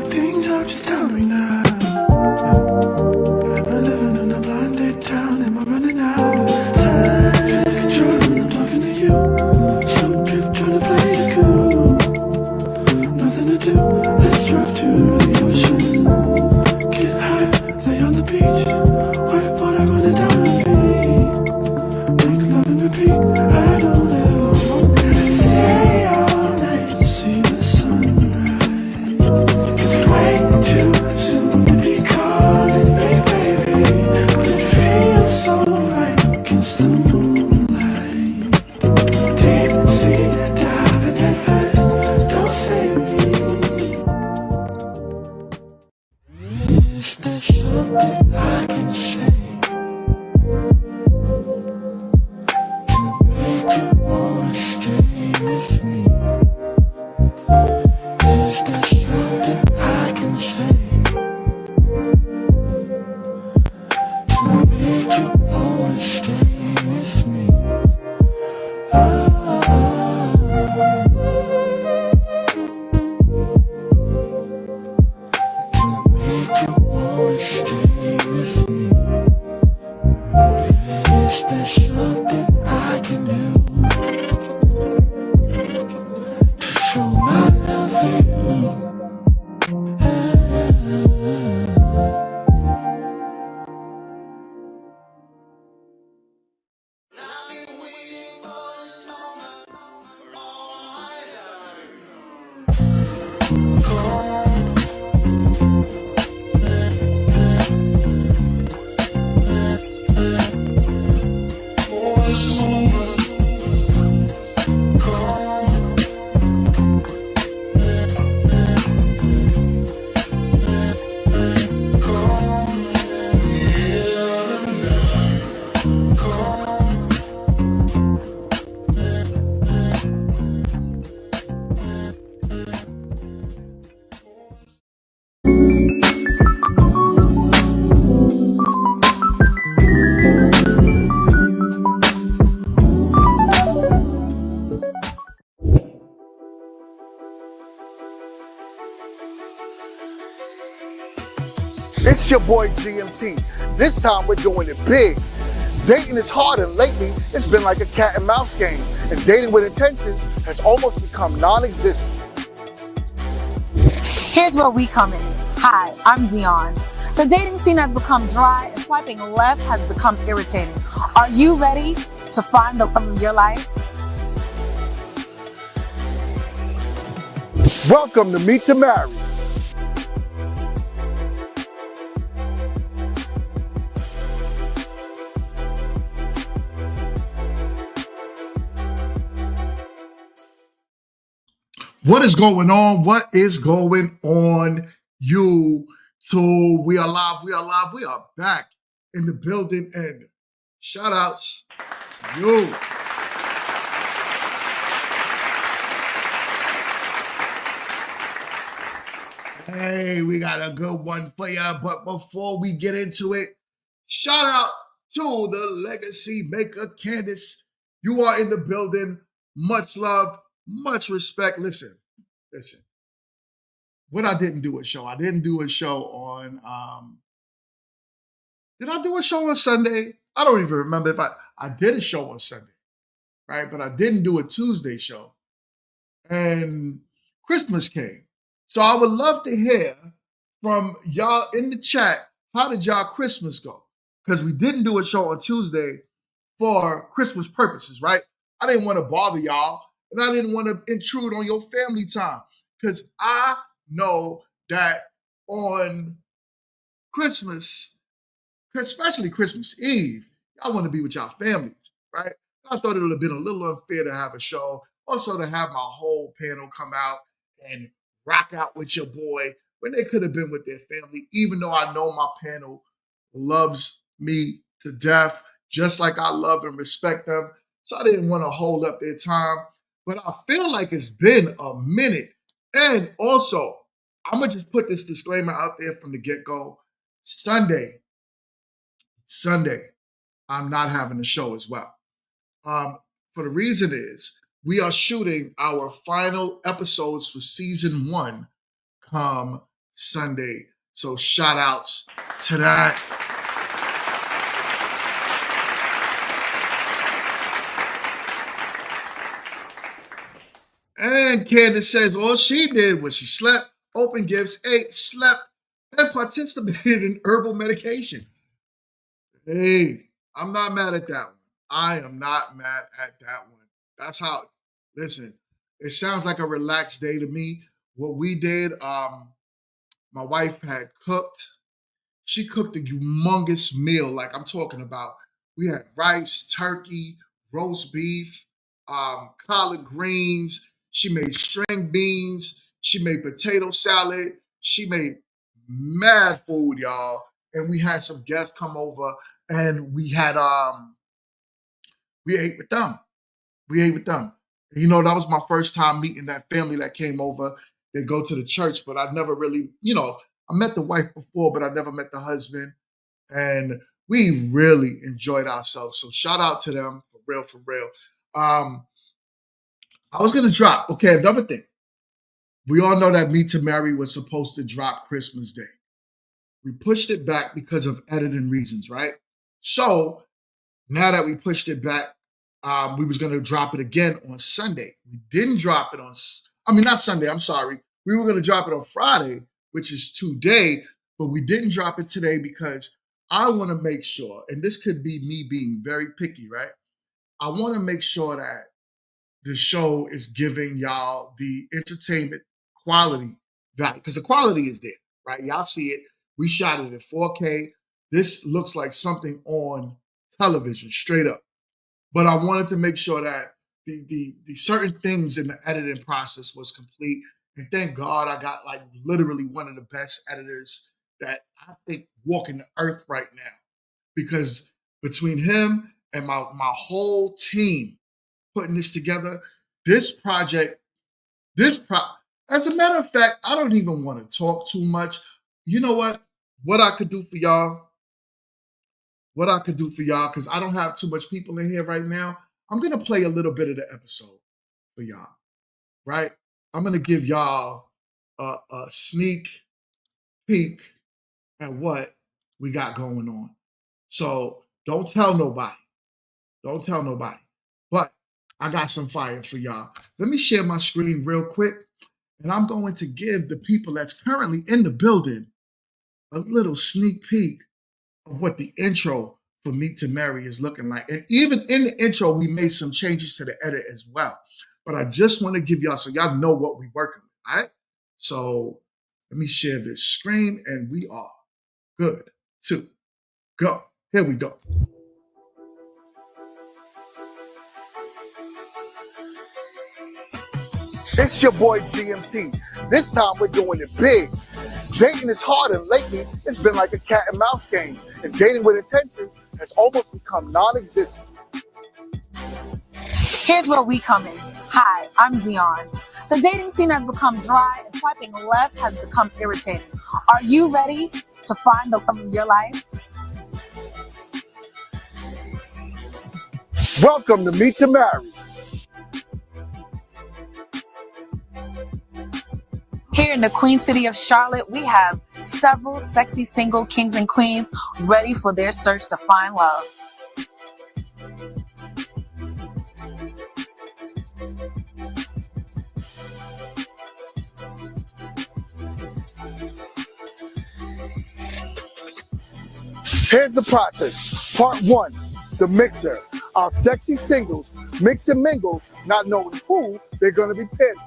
fuck things up, just tell me now. I'm living in a blinded town, am I running out of time? Feel like a drug when I'm talking to you. Slow drip, trying to play it cool. Nothing to do, let's drive to the ocean. Get high, lay on the beach. White water running down my feet. Make love and repeat, I don't ever want to stay all night to see the sunrise. It's way too soon to be calling me baby, but it feels so right against the moonlight. Deep sea diving head first, don't save me. Is there something I can say? Make you wanna stay with me. Is there something I can say to make you wanna stay with me? Oh, to make you wanna stay with me. Is there something I can do to show my love for you? It's your boy GMT. This time we're doing it big. Dating is hard, and lately it's been like a cat and mouse game, and dating with intentions has almost become non-existent. Here's where we come in. Hi, I'm Dion. The dating scene has become dry and swiping left has become irritating. Are you ready to find the love of your life? Welcome to Meet to Marry. What is going on? What is going on, you? So we are live. We are back in the building, and shout outs to you. Hey, we got a good one for you. But before we get into it, shout out to the legacy maker, Candace. You are in the building. Much love, much respect. Listen. What I didn't do a show. I didn't do a show on, did I do a show on Sunday? I don't even remember if I did a show on Sunday, right? But I didn't do a Tuesday show. And Christmas came. So I would love to hear from y'all in the chat, how did y'all Christmas go? Because we didn't do a show on Tuesday for Christmas purposes, right? I didn't want to bother y'all, and I didn't want to intrude on your family time, because I know that on Christmas, especially Christmas Eve, y'all want to be with y'all families, right? I thought it would have been a little unfair to have a show, also to have my whole panel come out and rock out with your boy when they could have been with their family, even though I know my panel loves me to death, just like I love and respect them. So I didn't want to hold up their time, but I feel like it's been a minute. And also, I'm going to just put this disclaimer out there from the get-go. Sunday, I'm not having a show as well. For the reason is, we are shooting our final episodes for season 1 come Sunday. So shout outs to that. And Candace says all she did was she slept, opened gifts, ate, slept, and participated in herbal medication. Hey, I'm not mad at that one. I am not mad at that one. That's how, listen, it sounds like a relaxed day to me. What we did, my wife had cooked. She cooked a humongous meal, like I'm talking about. We had rice, turkey, roast beef, collard greens. She made string beans. She made potato salad. She made mad food, y'all. And we had some guests come over, and we ate with them. We ate with them. You know, that was my first time meeting that family that came over. They go to the church, but I never really, I met the wife before, but I never met the husband. And we really enjoyed ourselves. So shout out to them, for real, for real. I was going to drop, okay, another thing. We all know that Meet to Marry was supposed to drop Christmas Day. We pushed it back because of editing reasons, right? So now that we pushed it back, we was going to drop it again on Sunday. We didn't drop it not Sunday, I'm sorry. We were going to drop it on Friday, which is today, but we didn't drop it today because I want to make sure, and this could be me being very picky, right? I want to make sure that the show is giving y'all the entertainment quality value, because the quality is there, right? Y'all see it. We shot it in 4K. This looks like something on television, straight up. But I wanted to make sure that the certain things in the editing process was complete. And thank God I got like literally one of the best editors that I think walking the earth right now. Because between him and my whole team putting this together, as a matter of fact, I don't even want to talk too much. You know what? What I could do for y'all, because I don't have too much people in here right now, I'm going to play a little bit of the episode for y'all, right? I'm going to give y'all a sneak peek at what we got going on. So don't tell nobody. Don't tell nobody. But I got some fire for y'all. Let me share my screen real quick, and I'm going to give the people that's currently in the building a little sneak peek of what the intro for Meet to Marry is looking like. And even in the intro, we made some changes to the edit as well. But I just want to give y'all so y'all know what we're working with, all right? So let me share this screen, and we are good to go. Here we go. It's your boy GMT. This time we're doing it big. Dating is hard, and lately it's been like a cat and mouse game. And dating with intentions has almost become non-existent. Here's where we come in. Hi, I'm Dion. The dating scene has become dry and swiping left has become irritating. Are you ready to find the love of your life? Welcome to Meet to Marry. Here in the Queen City of Charlotte, we have several sexy single kings and queens ready for their search to find love. Here's the process. Part 1, the mixer. Our sexy singles mix and mingle, not knowing who they're going to be pinned.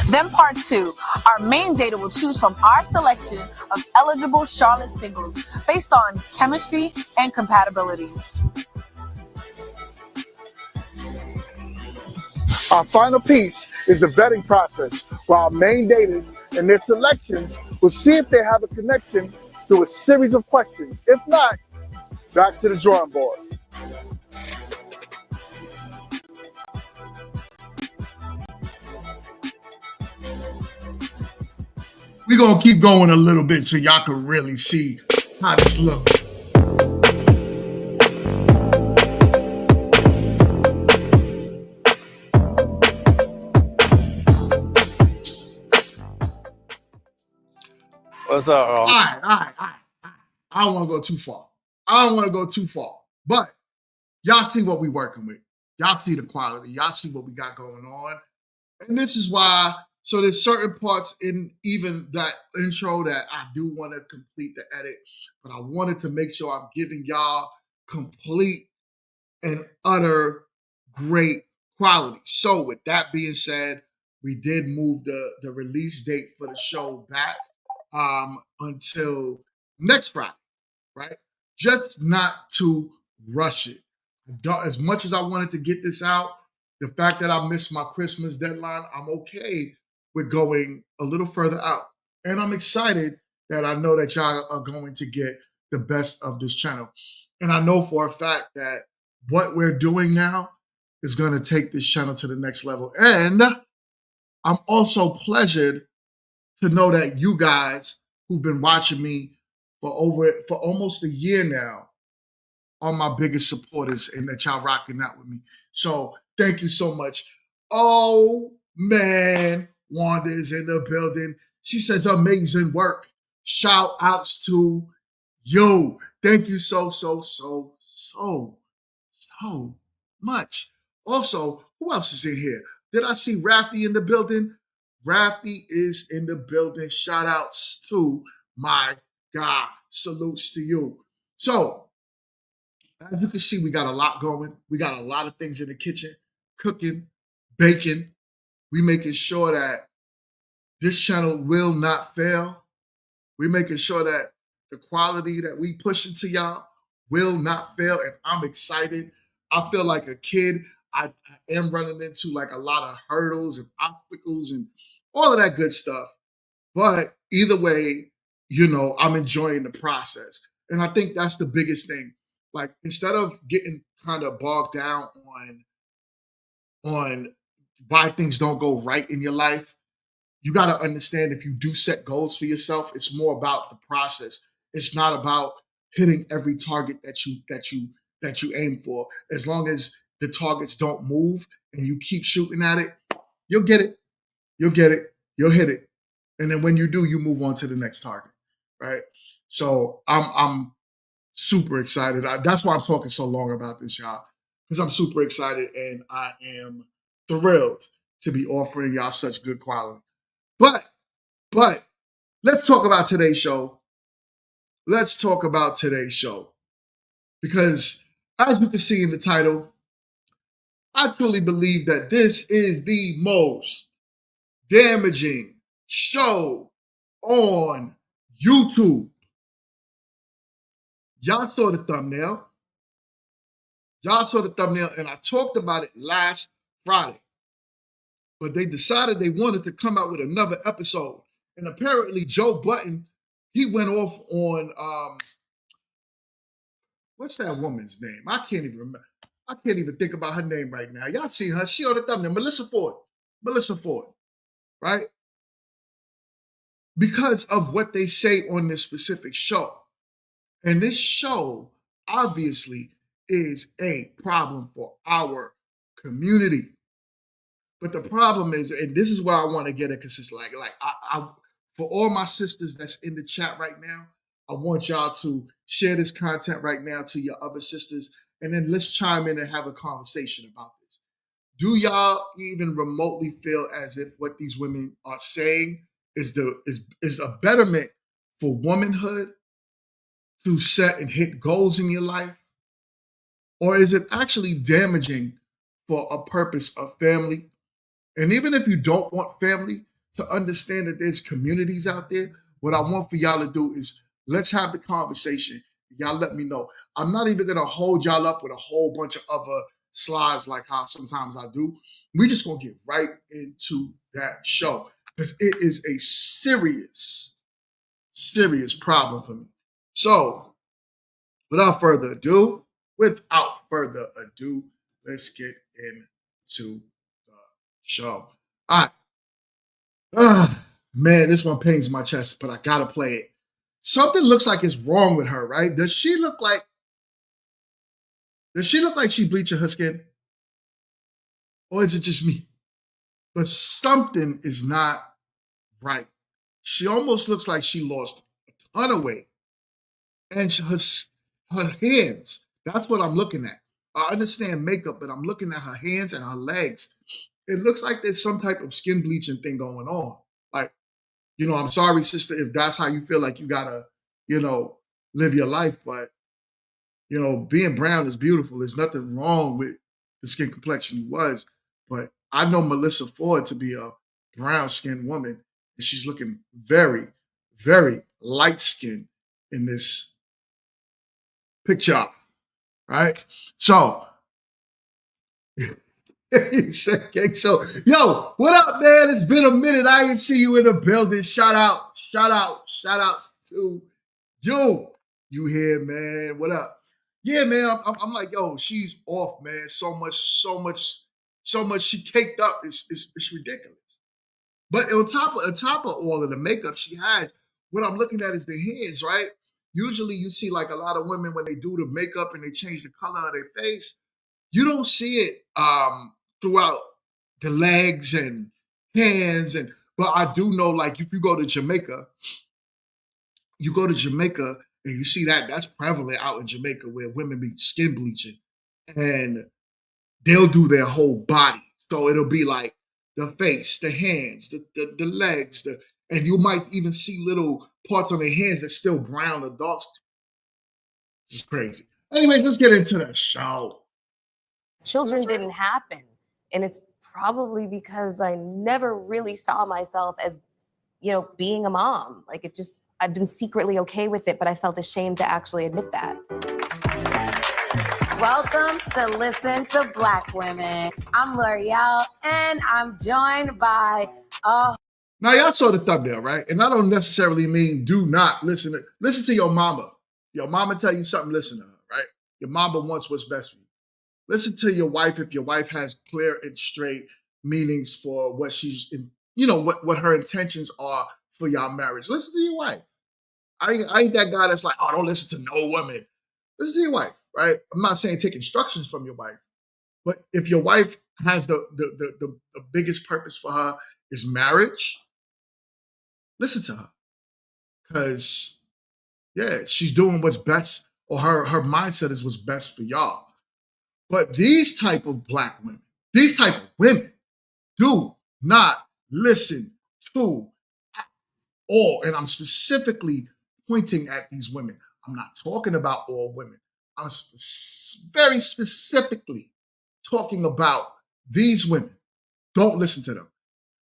Then part 2, our main data will choose from our selection of eligible Charlotte singles based on chemistry and compatibility. Our final piece is the vetting process, where our main daters and their selections will see if they have a connection through a series of questions. If not, back to the drawing board. We're going to keep going a little bit so y'all can really see how this looks. What's up, All Earl? right, all right, all right. I don't want to go too far. I don't want to go too far. But y'all see what we working with. Y'all see the quality. Y'all see what we got going on. And this is why, so there's certain parts in even that intro that I do want to complete the edit, but I wanted to make sure I'm giving y'all complete and utter great quality. So with that being said, we did move the release date for the show back until next Friday, right? Just not to rush it. As much as I wanted to get this out, the fact that I missed my Christmas deadline, I'm okay with going a little further out. And I'm excited that I know that y'all are going to get the best of this channel. And I know for a fact that what we're doing now is going to take this channel to the next level. And I'm also pleasured to know that you guys who've been watching me for almost a year now are my biggest supporters and that y'all rocking out with me. So thank you so much. Oh man, Wanda is in the building. She says amazing work. Shout outs to you. Thank you so much. Also, who else is in here? Did I see Rafi in the building? Rafi is in the building. Shout outs to my guy. Salutes to you. So, as you can see, we got a lot going. We got a lot of things in the kitchen, cooking, baking. We making sure that this channel will not fail. We making sure that the quality that we push into y'all will not fail. And I'm excited. I feel like a kid. I am running into like a lot of hurdles and obstacles and all of that good stuff. But either way, I'm enjoying the process. And I think that's the biggest thing. Like instead of getting kind of bogged down on why things don't go right in your life, you got to understand if you do set goals for yourself, it's more about the process. It's not about hitting every target that you aim for. As long as the targets don't move and you keep shooting at it, you'll get it. You'll get it. You'll hit it. And then when you do, you move on to the next target, right? So I'm super excited. That's why I'm talking so long about this, y'all, because I'm super excited and I am thrilled to be offering y'all such good quality. But let's talk about today's show. Let's talk about today's show because, as you can see in the title, I truly believe that this is the most damaging show on YouTube. Y'all saw the thumbnail. And I talked about it last Friday. But they decided they wanted to come out with another episode. And apparently Joe Button, he went off on what's that woman's name? I can't even remember. I can't even think about her name right now. Y'all seen her. She on the thumbnail. Melissa Ford, right? Because of what they say on this specific show. And this show obviously is a problem for our community. But the problem is, and this is where I want to get it, because it's like I for all my sisters that's in the chat right now, I want y'all to share this content right now to your other sisters, and then let's chime in and have a conversation about this. Do y'all even remotely feel as if what these women are saying is a betterment for womanhood to set and hit goals in your life? Or is it actually damaging for a purpose of family? And even if you don't want family, to understand that there's communities out there, what I want for y'all to do is let's have the conversation. Y'all let me know. I'm not even going to hold y'all up with a whole bunch of other slides like how sometimes I do. We're just going to get right into that show because it is a serious problem for me. So without further ado, let's get into the show. All right. Man, this one pains my chest, but I gotta play it. Something looks like it's wrong with her, right? Does she look like she bleaching her skin? Or is it just me? But something is not right. She almost looks like she lost ton of weight. And her hands, that's what I'm looking at. I understand makeup, but I'm looking at her hands and her legs. It looks like there's some type of skin bleaching thing going on. Like, I'm sorry, sister, if that's how you feel like you gotta, live your life, but being brown is beautiful. There's nothing wrong with the skin complexion you was, but I know Melissa Ford to be a brown-skinned woman, and she's looking very, very light-skinned in this picture, right? So, so, yo, what up, man? It's been a minute. I didn't see you in the building. Shout out to you. You here, man? What up? Yeah, man. I'm like, yo, she's off, man. So much she caked up. It's ridiculous. But on top of all of the makeup she has, what I'm looking at is the hands, right? Usually you see like a lot of women when they do the makeup and they change the color of their face, you don't see it throughout the legs and hands. But I do know, like, if you go to Jamaica and you see that's prevalent out in Jamaica where women be skin bleaching and they'll do their whole body. So it'll be like the face, the hands, the legs, and you might even see little parts on their hands that's still brown or dark. This is crazy. Anyways, let's get into the show. Children didn't happen. And it's probably because I never really saw myself as, being a mom. Like I've been secretly okay with it, but I felt ashamed to actually admit that. Welcome to Listen to Black Women. I'm L'Oreal, and I'm joined by Now, y'all saw the thumbnail, right? And I don't necessarily mean do not listen to your mama. Your mama tell you something, listen to her, right? Your mama wants what's best for you. Listen to your wife if your wife has clear and straight meanings for what she's, what her intentions are for y'all marriage. Listen to your wife. I ain't that guy that's like, oh, don't listen to no woman. Listen to your wife, right? I'm not saying take instructions from your wife, but if your wife has the biggest purpose for her is marriage, listen to her. Because, yeah, she's doing what's best, or her mindset is what's best for y'all. But these type of black women, these type of women do not listen to all. And I'm specifically pointing at these women. I'm not talking about all women. I'm very specifically talking about these women. Don't listen to them.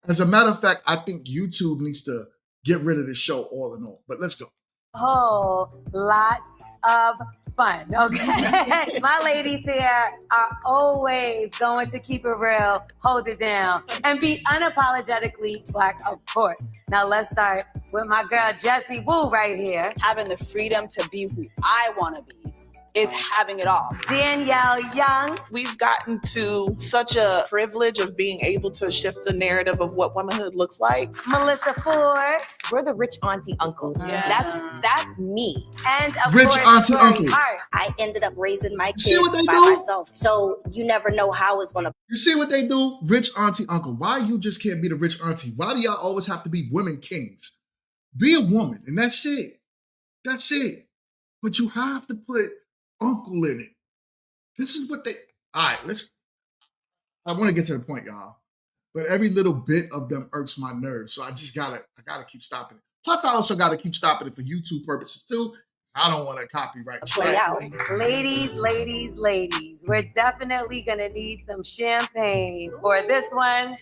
As a matter of fact, I think YouTube needs to get rid of this show all in all. But let's go. whole lot of fun, okay? My ladies here are always going to keep it real, hold it down, and be unapologetically Black, of course. Now let's start with my girl Jessie Woo right here. Having the freedom to be who I want to be is having it all. Danielle Young. We've gotten to such a privilege of being able to shift the narrative of what womanhood looks like. Melissa Ford. We're the rich auntie uncle. Yeah. That's me. And of Rich course, auntie Tori uncle. Hart. I ended up raising my See what kids they by do? myself. So you never know how it's going to. You see what they do? Rich auntie uncle. Why you just can't be the rich auntie? Why do y'all always have to be women kings? Be a woman, and that's it. That's it. But you have to put uncle in it. This is what they. All right, I want to get to the point, y'all. But every little bit of them irks my nerves, so I gotta keep stopping it. Plus, I also gotta keep stopping it for YouTube purposes too. I don't want to copyright. Play out. Ladies, we're definitely gonna need some champagne for this one.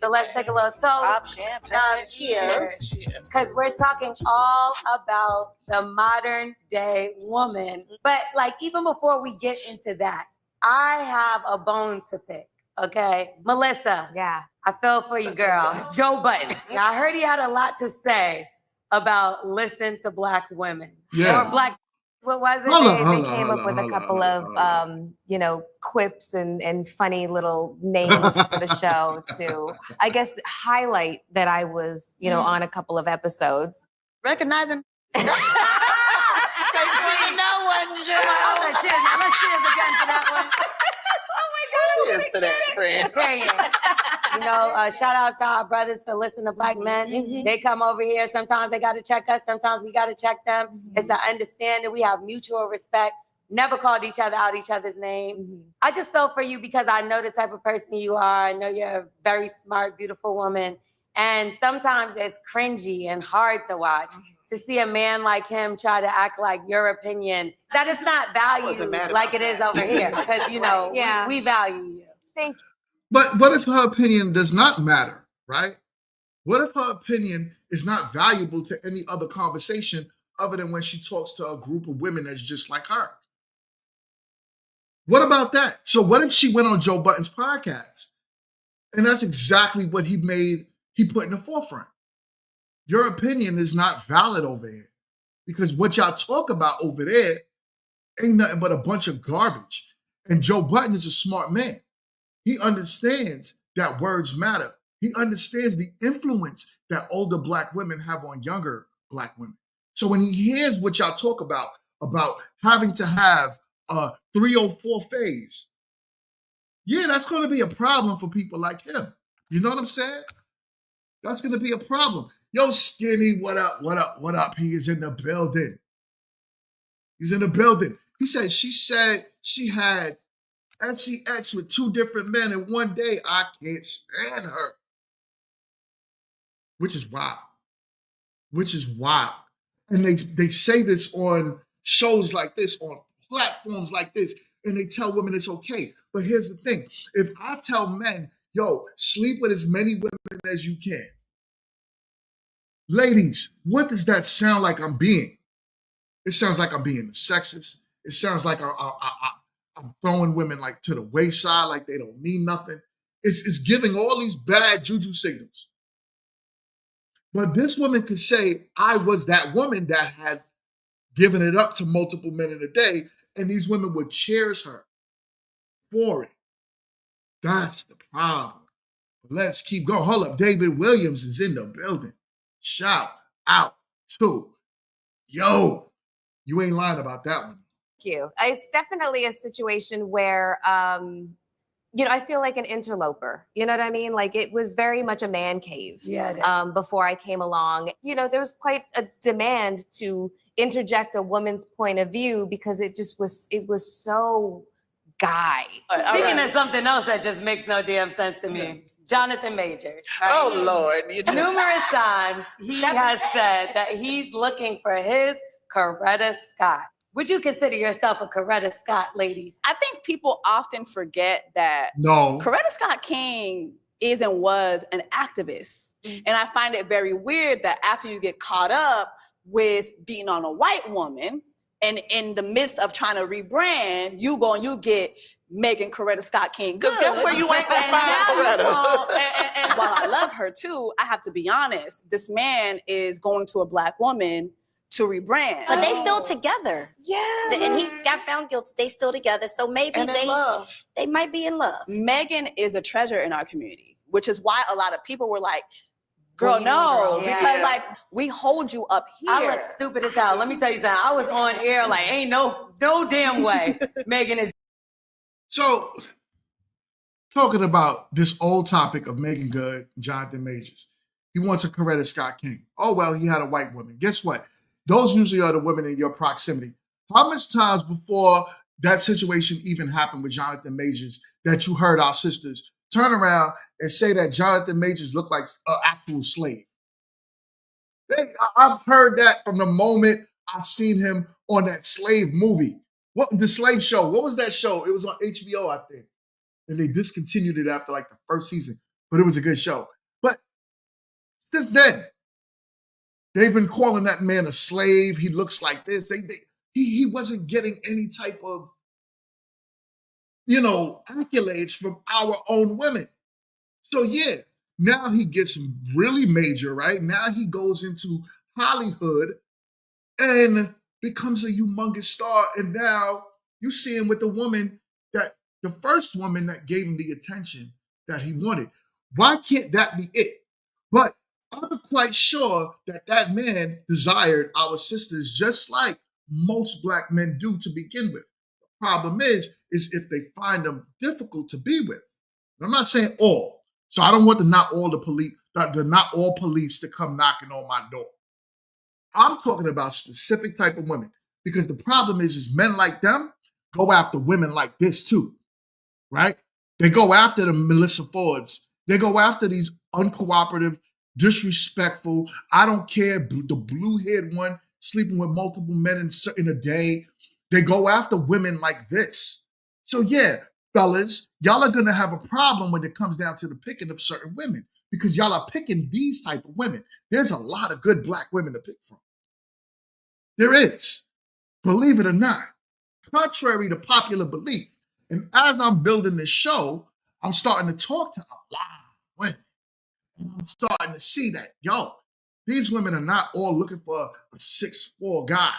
So let's take a little toast. Pop champagne. Cheers. Because we're talking all about the modern day woman. But like, even before we get into that, I have a bone to pick. Okay, Melissa. Yeah. I fell for you, girl. Joe Budden. Now, I heard he had a lot to say about listen to Black women. Yeah. Or Black, what was it? They came up with a couple of, quips and funny little names for the show to, I guess, highlight that I was, on a couple of episodes. Recognize him. Take one to know one, Joe. Cheers. Now let's cheers again for that one. Cheers to that, friend. Period. You know, shout out to our brothers for listening to Black men. They come over here. Sometimes they got to check us. Sometimes we got to check them. It's an understanding. We have mutual respect. Never called each other out each other's name. I just felt for you because I know the type of person you are. I know you're a very smart, beautiful woman. And sometimes it's cringy and hard to watch to see a man like him try to act like your opinion, that is not valued like it is over here. Because, you know, we value you. Thank you. But what if her opinion does not matter, right? What if her opinion is not valuable to any other conversation other than when she talks to a group of women that's just like her? What about that? So what if she went on Joe Budden's podcast? And that's exactly what he put in the forefront. Your opinion is not valid over here because what y'all talk about over there ain't nothing but a bunch of garbage. And Joe Budden is a smart man. He understands that words matter. He understands the influence that older Black women have on younger Black women. So when he hears what y'all talk about having to have a 304 phase, yeah, that's going to be a problem for people like him. You know what I'm saying? That's going to be a problem. Yo, Skinny, what up, what up, what up? He is in the building. He's in the building. He said she had sex with 2 different men in one day. I can't stand her. Which is wild. Which is wild. And they say this on shows like this, on platforms like this, and they tell women it's okay. But here's the thing. If I tell men, yo, sleep with as many women as you can. Ladies, what does that sound like I'm being? It sounds like I'm being sexist. It sounds like I'm throwing women like to the wayside, like they don't mean nothing. It's giving all these bad juju signals. But this woman could say, I was that woman that had given it up to multiple men in a day, and these women would cherish her for it. That's the problem. Let's keep going. Hold up. David Williams is in the building. Shout out to yo. You ain't lying about that one. Thank you. It's definitely a situation where, you know, I feel like an interloper. You know what I mean? Like it was very much a man cave before I came along. You know, there was quite a demand to interject a woman's point of view because it was so guy. Speaking of something else that just makes no damn sense to me. Jonathan Majors. Right? Oh, Lord. Numerous times he has said that he's looking for his Coretta Scott. Would you consider yourself a Coretta Scott, ladies? I think people often forget that No. Coretta Scott King is and was an activist. And I find it very weird that after you get caught up with being on a white woman and in the midst of trying to rebrand, you go and you get Megan Coretta Scott King. Because guess where you ain't going to find Coretta? And while I love her too, I have to be honest, this man is going to a Black woman to rebrand. But they still together. Yeah. And he got found guilty. They still together. So maybe they might be in love. Megan is a treasure in our community, which is why a lot of people were like, girl, Well, no, yeah. because like we hold you up here. I look stupid as hell. Let me tell you something. I was on air like, ain't no damn way Megan is. So, talking about this old topic of Megan Good, Jonathan Majors. He wants a Coretta Scott King. Oh, well, he had a white woman. Guess what? Those usually are the women in your proximity. How much times before that situation even happened with Jonathan Majors that you heard our sisters turn around and say that Jonathan Majors looked like an actual slave? I've heard that from the moment I've seen him on that slave movie. What the slave show? What was that show? It was on HBO, I think. And they discontinued it after like the first season, but it was a good show. But since then, they've been calling that man a slave. He looks like this. He wasn't getting any type of, accolades from our own women. So yeah, now he gets really major, right? Now he goes into Hollywood and becomes a humongous star. And now you see him with the first woman that gave him the attention that he wanted. Why can't that be it? But I'm quite sure that man desired our sisters just like most Black men do to begin with. problem is if they find them difficult to be with. I'm not saying all. So I don't want not all police to come knocking on my door. I'm talking about specific type of women, because the problem is men like them go after women like this too, right? They go after the Melissa Fords. They go after these uncooperative, disrespectful, I don't care, the blue-haired one sleeping with multiple men in a day. They go after women like this. So yeah, fellas, y'all are gonna have a problem when it comes down to the picking of certain women, because y'all are picking these type of women. There's a lot of good Black women to pick from. There is, believe it or not, contrary to popular belief. And as I'm building this show, I'm starting to talk to a lot of women. And I'm starting to see that, these women are not all looking for a 6'4" guy.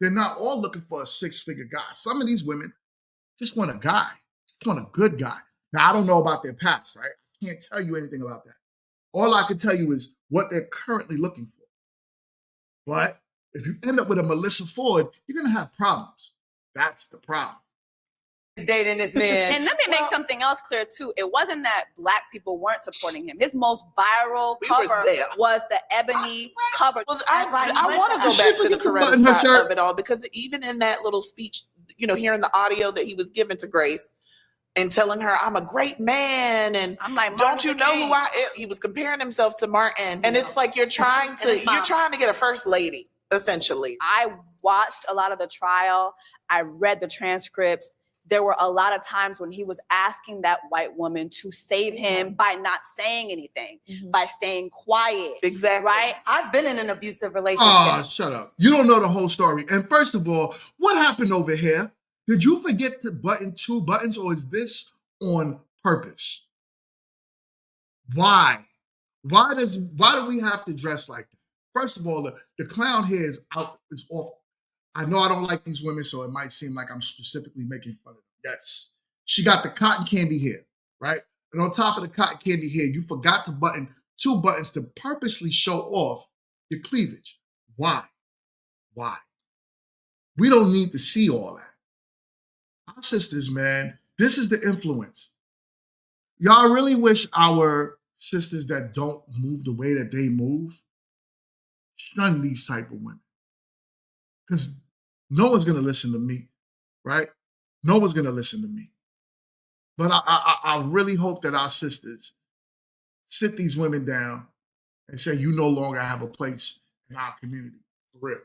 They're not all looking for a 6-figure guy. Some of these women just want a guy, just want a good guy. Now, I don't know about their past, right? I can't tell you anything about that. All I can tell you is what they're currently looking for. But if you end up with a Melissa Ford, you're going to have problems. That's the problem. Dating this man. And let me make something else clear too. It wasn't that Black people weren't supporting him. His most viral cover was the ebony cover. Well, I want to go back to the correct spot of it all, because even in that little speech, hearing the audio that he was giving to Grace and telling her, I'm a great man, and I'm like, don't you know who I am? He was comparing himself to Martin, and it's like you're trying to get a first lady, essentially. I watched a lot of the trial. I read the transcripts. There were a lot of times when he was asking that white woman to save him by not saying anything, by staying quiet. Exactly. Right? I've been in an abusive relationship. Oh, shut up. You don't know the whole story. And first of all, what happened over here? Did you forget to button 2 buttons, or is this on purpose? Why? Why do we have to dress like that? First of all, the clown hair is off. I know I don't like these women, so it might seem like I'm specifically making fun of them. Yes. She got the cotton candy hair, right? And on top of the cotton candy hair, you forgot to button 2 buttons to purposely show off your cleavage. Why? Why? We don't need to see all that. Our sisters, man, this is the influence. Y'all really wish our sisters that don't move the way that they move shun these type of women. Because no one's going to listen to me, right? No one's going to listen to me. But I really hope that our sisters sit these women down and say, you no longer have a place in our community, for real.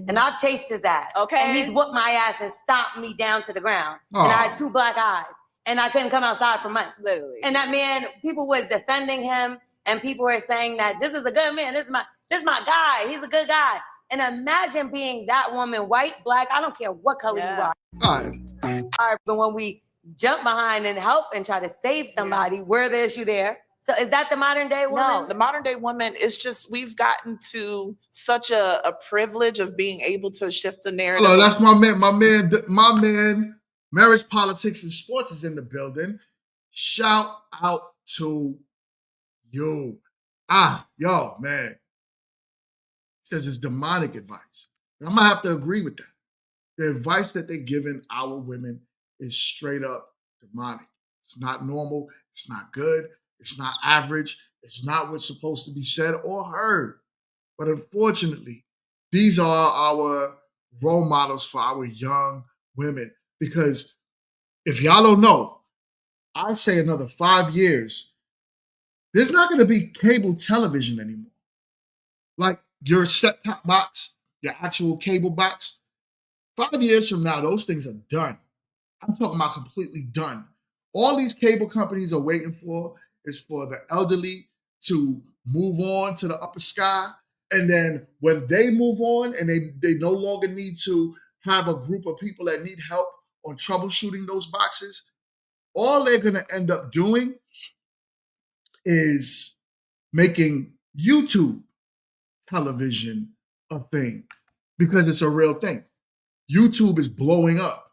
And I've chased his ass. Okay. And he's whooped my ass and stomped me down to the ground. And I had 2 black eyes. And I couldn't come outside for months. Literally. And that man, people was defending him. And people were saying that this is a good man. This is my guy. He's a good guy. And imagine being that woman, white, black, I don't care what color you are. All right. But when we jump behind and help and try to save somebody, we're the issue there. So is that the modern day woman? No, the modern day woman is just, we've gotten to such a privilege of being able to shift the narrative. Hello, that's my man, Marriage, Politics, and Sports is in the building. Shout out to you. Yo, man. Says it's demonic advice. And I'm gonna have to agree with that. The advice that they're giving our women is straight up demonic. It's not normal. It's not good. It's not average. It's not what's supposed to be said or heard. But unfortunately, these are our role models for our young women. Because if y'all don't know, I say another 5 years, there's not going to be cable television anymore. Like your set-top box, your actual cable box. 5 years from now, those things are done. I'm talking about completely done. All these cable companies are waiting for is for the elderly to move on to the upper sky. And then when they move on and they no longer need to have a group of people that need help on troubleshooting those boxes, all they're going to end up doing is making YouTube television a thing, because it's a real thing. YouTube is blowing up.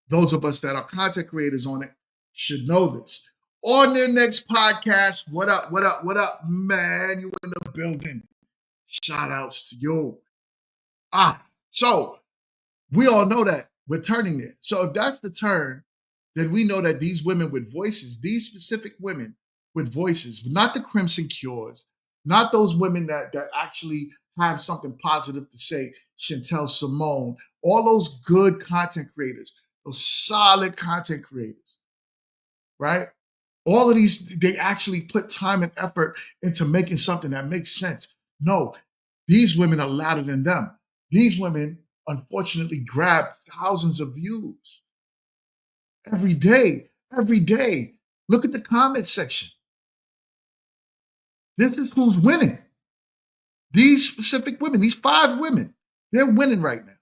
Those of us that are content creators on it should know this. On their next podcast, what up, man? You in the building. Shout outs to you. So we all know that We're turning there. So if that's the turn, then we know that these women with voices, these specific women with voices, not the Crimson Cures, not those women that actually have something positive to say, Chantel Simone, all those good content creators, those solid content creators, right? All of these, they actually put time and effort into making something that makes sense. No, these women are louder than them. These women, unfortunately, grab thousands of views every day, every day. Look at the comment section. This is who's winning. These specific women, these 5 women, they're winning right now.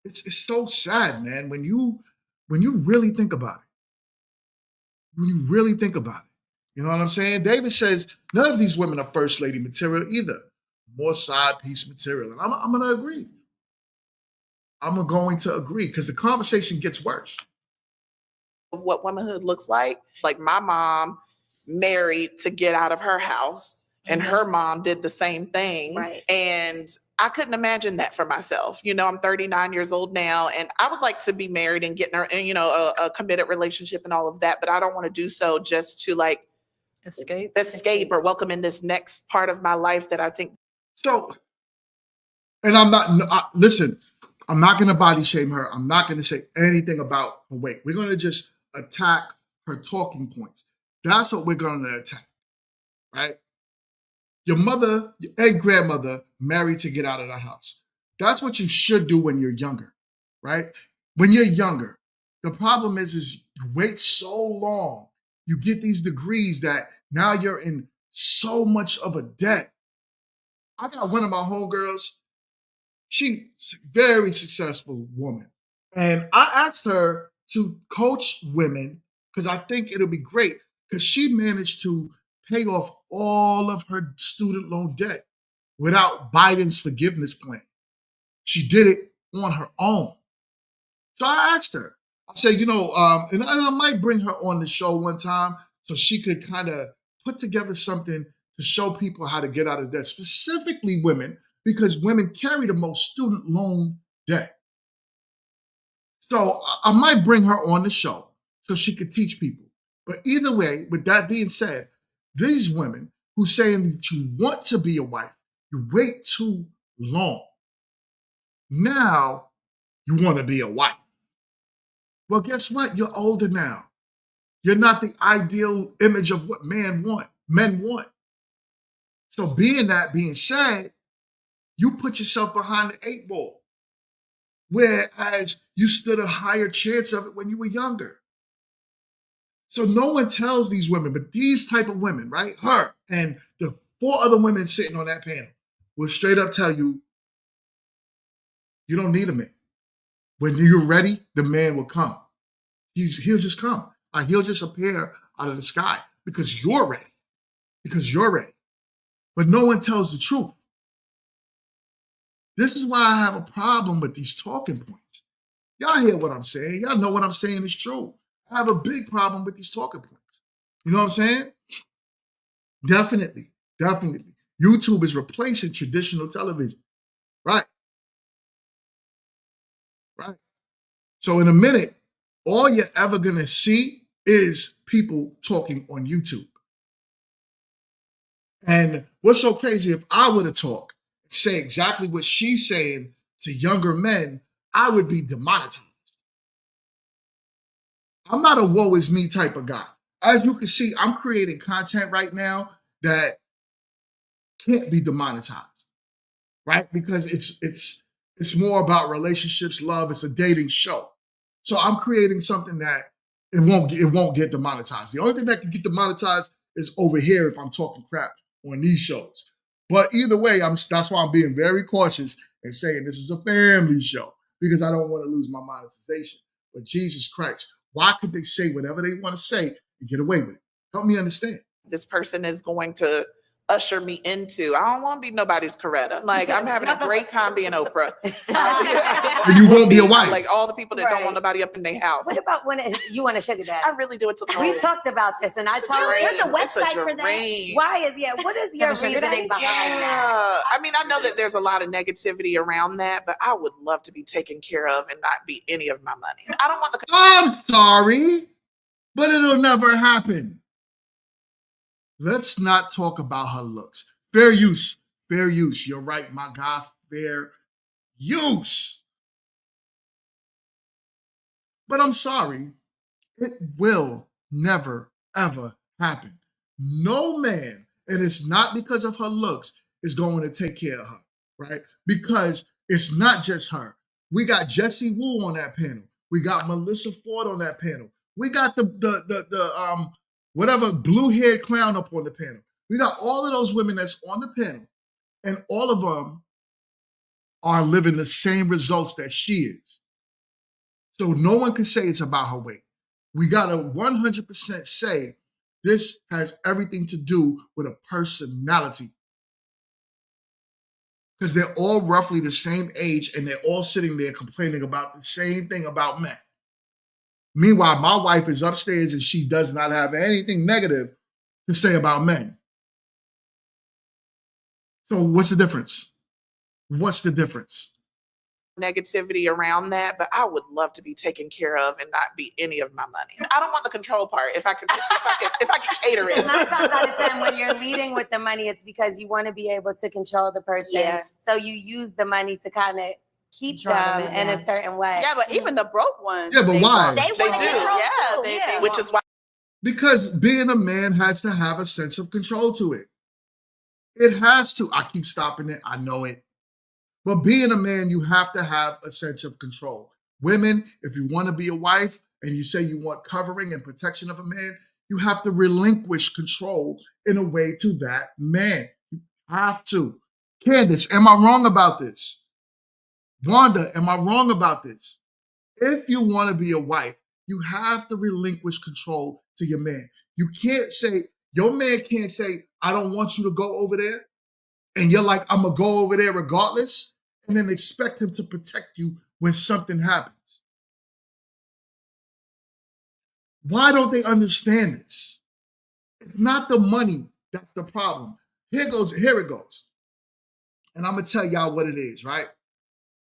It's so sad, man, when you really think about it. When you really think about it. You know what I'm saying? David says none of these women are first lady material either. More side piece material. And I'm going to agree. I'm going to agree because the conversation gets worse. Of what womanhood looks like my mom married to get out of her house, and her mom did the same thing. Right. And I couldn't imagine that for myself. You know, I'm 39 years old now, and I would like to be married and get in a committed relationship and all of that, but I don't want to do so just to like escape or welcome in this next part of my life that I think. So, and I'm not, listen, I'm not going to body shame her. I'm not going to say anything about her weight. We're going to just attack her talking points. That's what we're going to attack, right? Your mother and grandmother married to get out of the house. That's what you should do when you're younger, right? When you're younger, the problem is you wait so long. You get these degrees that now you're in so much of a debt. I got one of my homegirls. She's a very successful woman. And I asked her to coach women because I think it'll be great because she managed to pay off all of her student loan debt without Biden's forgiveness plan. She did it on her own. So I asked her, I said, and I might bring her on the show one time so she could kind of put together something to show people how to get out of debt, specifically women, because women carry the most student loan debt. So I might bring her on the show so she could teach people. But either way, with that being said, these women who saying that you want to be a wife, you wait too long. Now you want to be a wife. Well, guess what? You're older now. You're not the ideal image of what men want. So being said, you put yourself behind the 8 ball, whereas you stood a higher chance of it when you were younger. So no one tells these women, but these type of women, right? Her and the 4 other women sitting on that panel will straight up tell you, you don't need a man. When you're ready, the man will come. He'll just come. He'll just appear out of the sky because you're ready. But no one tells the truth. This is why I have a problem with these talking points. Y'all hear what I'm saying. Y'all know what I'm saying is true. I have a big problem with these talking points. You know what I'm saying? Definitely. YouTube is replacing traditional television. Right. So in a minute, all you're ever going to see is people talking on YouTube. And what's so crazy, if I were to talk, say exactly what she's saying to younger men, I would be demonetized. I'm not a woe is me type of guy. As you can see, I'm creating content right now that can't be demonetized, right? Because it's more about relationships, love. It's a dating show. So I'm creating something that it won't get demonetized. The only thing that can get demonetized is over here if I'm talking crap on these shows. But either way, that's why I'm being very cautious and saying this is a family show because I don't want to lose my monetization. But Jesus Christ, why could they say whatever they want to say and get away with it? Help me understand. This person is going to usher me into. I don't want to be nobody's Coretta. Like, I'm having a great time being Oprah. And you won't be a wife. Like all the people that don't want nobody up in their house. What about when you want a sugar daddy? I really do. It's a We talked about this, and I told you there's a website for that. Why is what is your reasoning behind that? I mean, I know that there's a lot of negativity around that, but I would love to be taken care of and not be any of my money. I don't want the. I'm sorry, but it'll never happen. Let's not talk about her looks. Fair use. Fair use. You're right, my guy. Fair use. But I'm sorry. It will never, ever happen. No man, and it's not because of her looks, is going to take care of her, right? Because it's not just her. We got Jessie Wu on that panel. We got Melissa Ford on that panel. We got the whatever blue-haired clown up on the panel. We got all of those women that's on the panel, and all of them are living the same results that she is. So no one can say it's about her weight. We got to 100% say this has everything to do with a personality. Because they're all roughly the same age, and they're all sitting there complaining about the same thing about men. Meanwhile, my wife is upstairs and she does not have anything negative to say about men. So what's the difference? What's the difference? Negativity around that, but I would love to be taken care of and not be any of my money. I don't want the control part. If I could cater it. 9 times out of 10, when you're leading with the money, it's because you want to be able to control the person. Yeah. So you use the money to kind of keep Draw them them in a certain way. Yeah, but even the broke ones. Yeah, but why? They want do. control Yeah, too. they Which is why. Because being a man has to have a sense of control to it. It has to. I keep stopping it. I know it. But being a man, you have to have a sense of control. Women, if you want to be a wife and you say you want covering and protection of a man, you have to relinquish control in a way to that man. You have to. Candace, am I wrong about this? Wanda, am I wrong about this? If you want to be a wife, you have to relinquish control to your man. You can't say, your man can't say, I don't want you to go over there. And you're like, I'm going to go over there regardless, and then expect him to protect you when something happens. Why don't they understand this? It's not the money that's the problem. Here it goes. And I'm going to tell y'all what it is, right?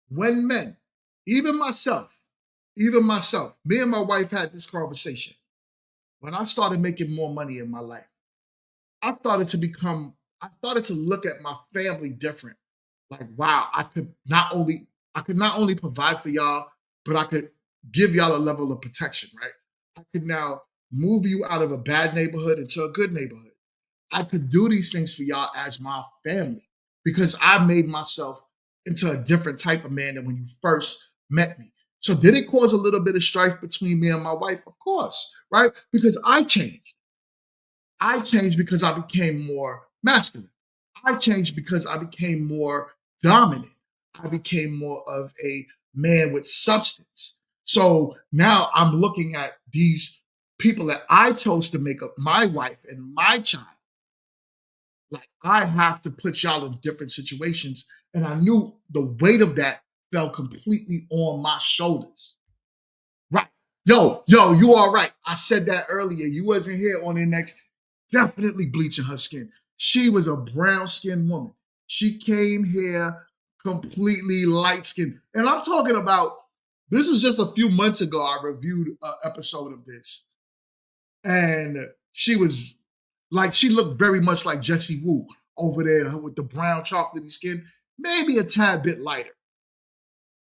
When men, even myself, me and my wife had this conversation. When I started making more money in my life, I started to look at my family different. Like, wow, I could not only provide for y'all, but I could give y'all a level of protection, right? I could now move you out of a bad neighborhood into a good neighborhood. I could do these things for y'all as my family because I made myself into a different type of man than when you first met me. So did it cause a little bit of strife between me and my wife? Of course, right? Because I changed. I changed because I became more masculine. I changed because I became more dominant. I became more of a man with substance. So now I'm looking at these people that I chose to make up my wife and my child. Like, I have to put y'all in different situations. And I knew the weight of that fell completely on my shoulders. Right. Yo, you all right. I said that earlier. You wasn't here on the next. Definitely bleaching her skin. She was a brown-skinned woman. She came here completely light-skinned. And I'm talking about, this was just a few months ago, I reviewed an episode of this. And she was like, she looked very much like Jessie Wu over there with the brown chocolatey skin, maybe a tad bit lighter.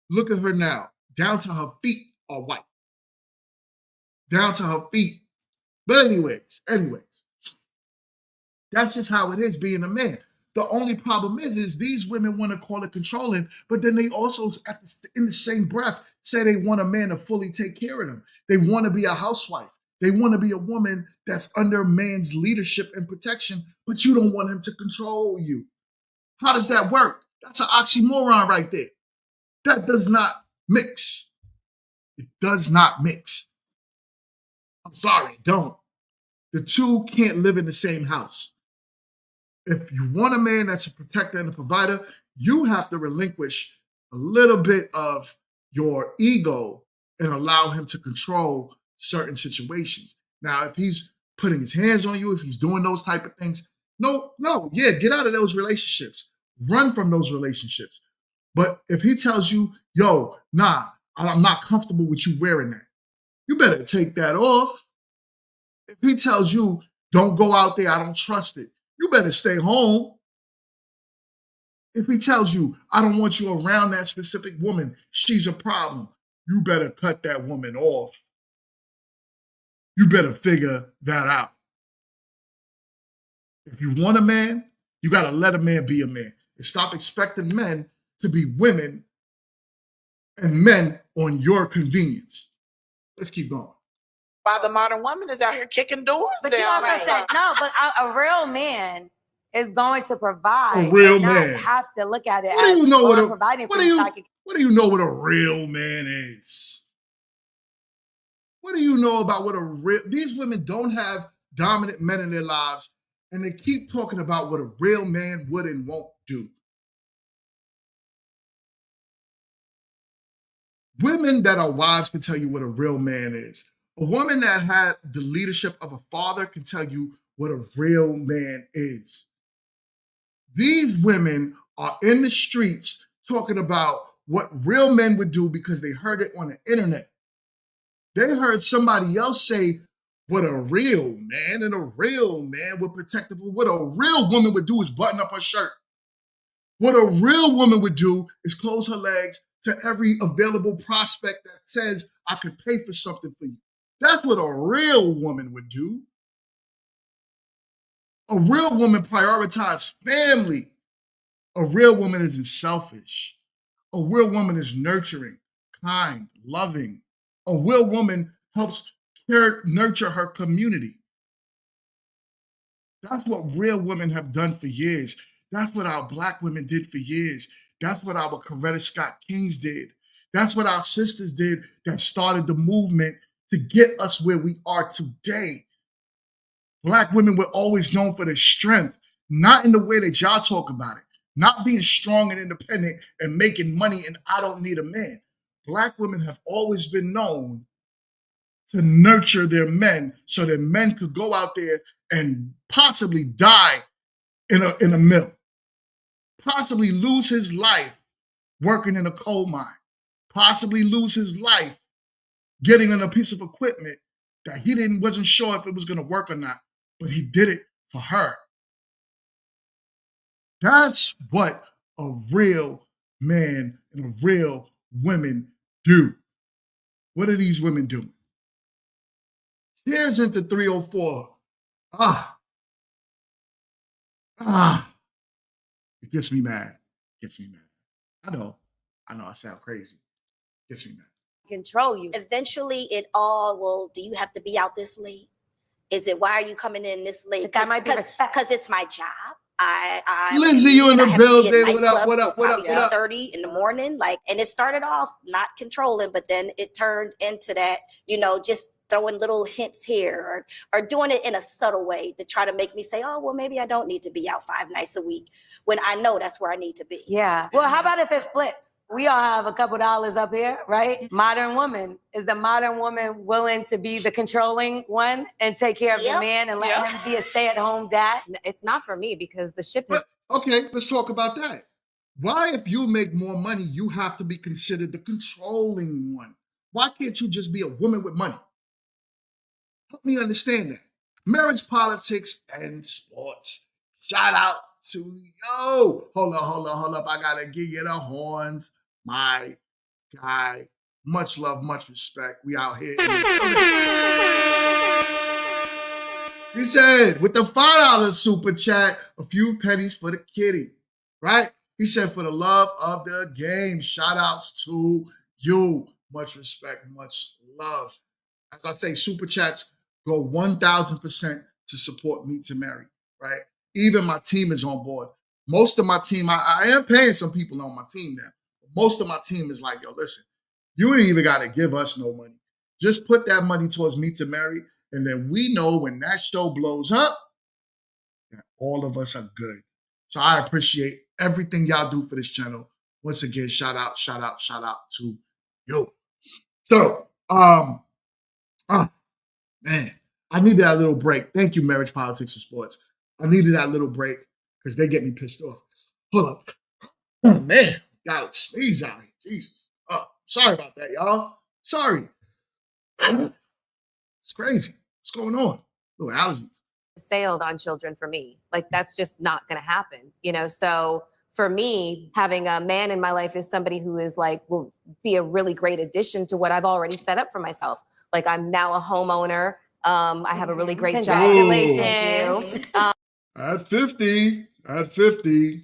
Look at her now. Down to her feet are white. Down to her feet. But anyways. That's just how it is being a man. The only problem is these women want to call it controlling, but then they also, in the same breath, say they want a man to fully take care of them. They want to be a housewife. They want to be a woman that's under man's leadership and protection, but you don't want him to control you. How does that work? That's an oxymoron right there. That does not mix. It does not mix. I'm sorry, don't. The two can't live in the same house. If you want a man that's a protector and a provider, you have to relinquish a little bit of your ego and allow him to control certain situations. Now, if he's putting his hands on you, if he's doing those type of things, get out of those relationships. Run from those relationships. But if he tells you, yo, nah, I'm not comfortable with you wearing that, you better take that off. If he tells you, don't go out there, I don't trust it, you better stay home. If he tells you, I don't want you around that specific woman, she's a problem, you better cut that woman off. You better figure that out. If you want a man, you got to let a man be a man and stop expecting men to be women and men on your convenience. Let's keep going. While the modern woman is out here kicking doors. But you also said, no, but a real man is going to provide. A real and not man. Have to look at it What as do you know what providing for what do you know what a real man is? What do you know about what a real... These women don't have dominant men in their lives, and they keep talking about what a real man would and won't do. Women that are wives can tell you what a real man is. A woman that had the leadership of a father can tell you what a real man is. These women are in the streets talking about what real men would do because they heard it on the internet. They heard somebody else say what a real man and a real man would protect them. What a real woman would do is button up her shirt. What a real woman would do is close her legs to every available prospect that says, I could pay for something for you. That's what a real woman would do. A real woman prioritizes family. A real woman isn't selfish. A real woman is nurturing, kind, loving. A real woman helps nurture her community. That's what real women have done for years. That's what our Black women did for years. That's what our Coretta Scott Kings did. That's what our sisters did that started the movement to get us where we are today. Black women were always known for their strength, not in the way that y'all talk about it, not being strong and independent and making money and I don't need a man. Black women have always been known to nurture their men so that men could go out there and possibly die in a mill, possibly lose his life working in a coal mine, possibly lose his life getting on a piece of equipment that he wasn't sure if it was going to work or not, but he did it for her. That's what a real man and a real woman do. What are these women doing? Here's into 304. It gets me mad. I know I sound crazy. It gets me mad. Control you. Eventually it all will, do you have to be out this late? Is it, why are you coming in this late? That might be because it's my job. Lindsay, you in the building. What up? 2:30 in the morning. And it started off not controlling, but then it turned into that, just throwing little hints here or doing it in a subtle way to try to make me say, oh, well, maybe I don't need to be out 5 nights a week when I know that's where I need to be. Yeah. Well, how about if it flips? We all have a couple dollars up here, right? Modern woman. Is the modern woman willing to be the controlling one and take care of the man and let him be a stay-at-home dad? It's not for me because the ship is... Okay, let's talk about that. Why, if you make more money, you have to be considered the controlling one? Why can't you just be a woman with money? Help me understand that. Marriage, politics, and sports. Shout out to, hold up. I gotta give you the horns. My guy, much love, much respect. We out here. He said, with the $5 super chat, a few pennies for the kitty, right? He said, for the love of the game, shout outs to you. Much respect, much love. As I say, super chats go 1,000% to support Meet to Marry, right? Even my team is on board. Most of my team, I am paying some people on my team now. Most of my team is like, yo, listen, you ain't even got to give us no money. Just put that money towards Meet to Marry, and then we know when that show blows up, that all of us are good. So I appreciate everything y'all do for this channel. Once again, shout out to you. So, man, I needed that little break. Thank you, Marriage, Politics, and Sports. I needed that little break because they get me pissed off. Hold up. Oh, man, got a sneeze out here. Jesus. Oh, sorry about that, y'all. Sorry. It's crazy. What's going on? Little allergies. Sailed on children for me. Like, that's just not going to happen, you know? So for me, having a man in my life is somebody who is like, will be a really great addition to what I've already set up for myself. Like, I'm now a homeowner. I have a really great job. Congratulations. Thank you. At 50.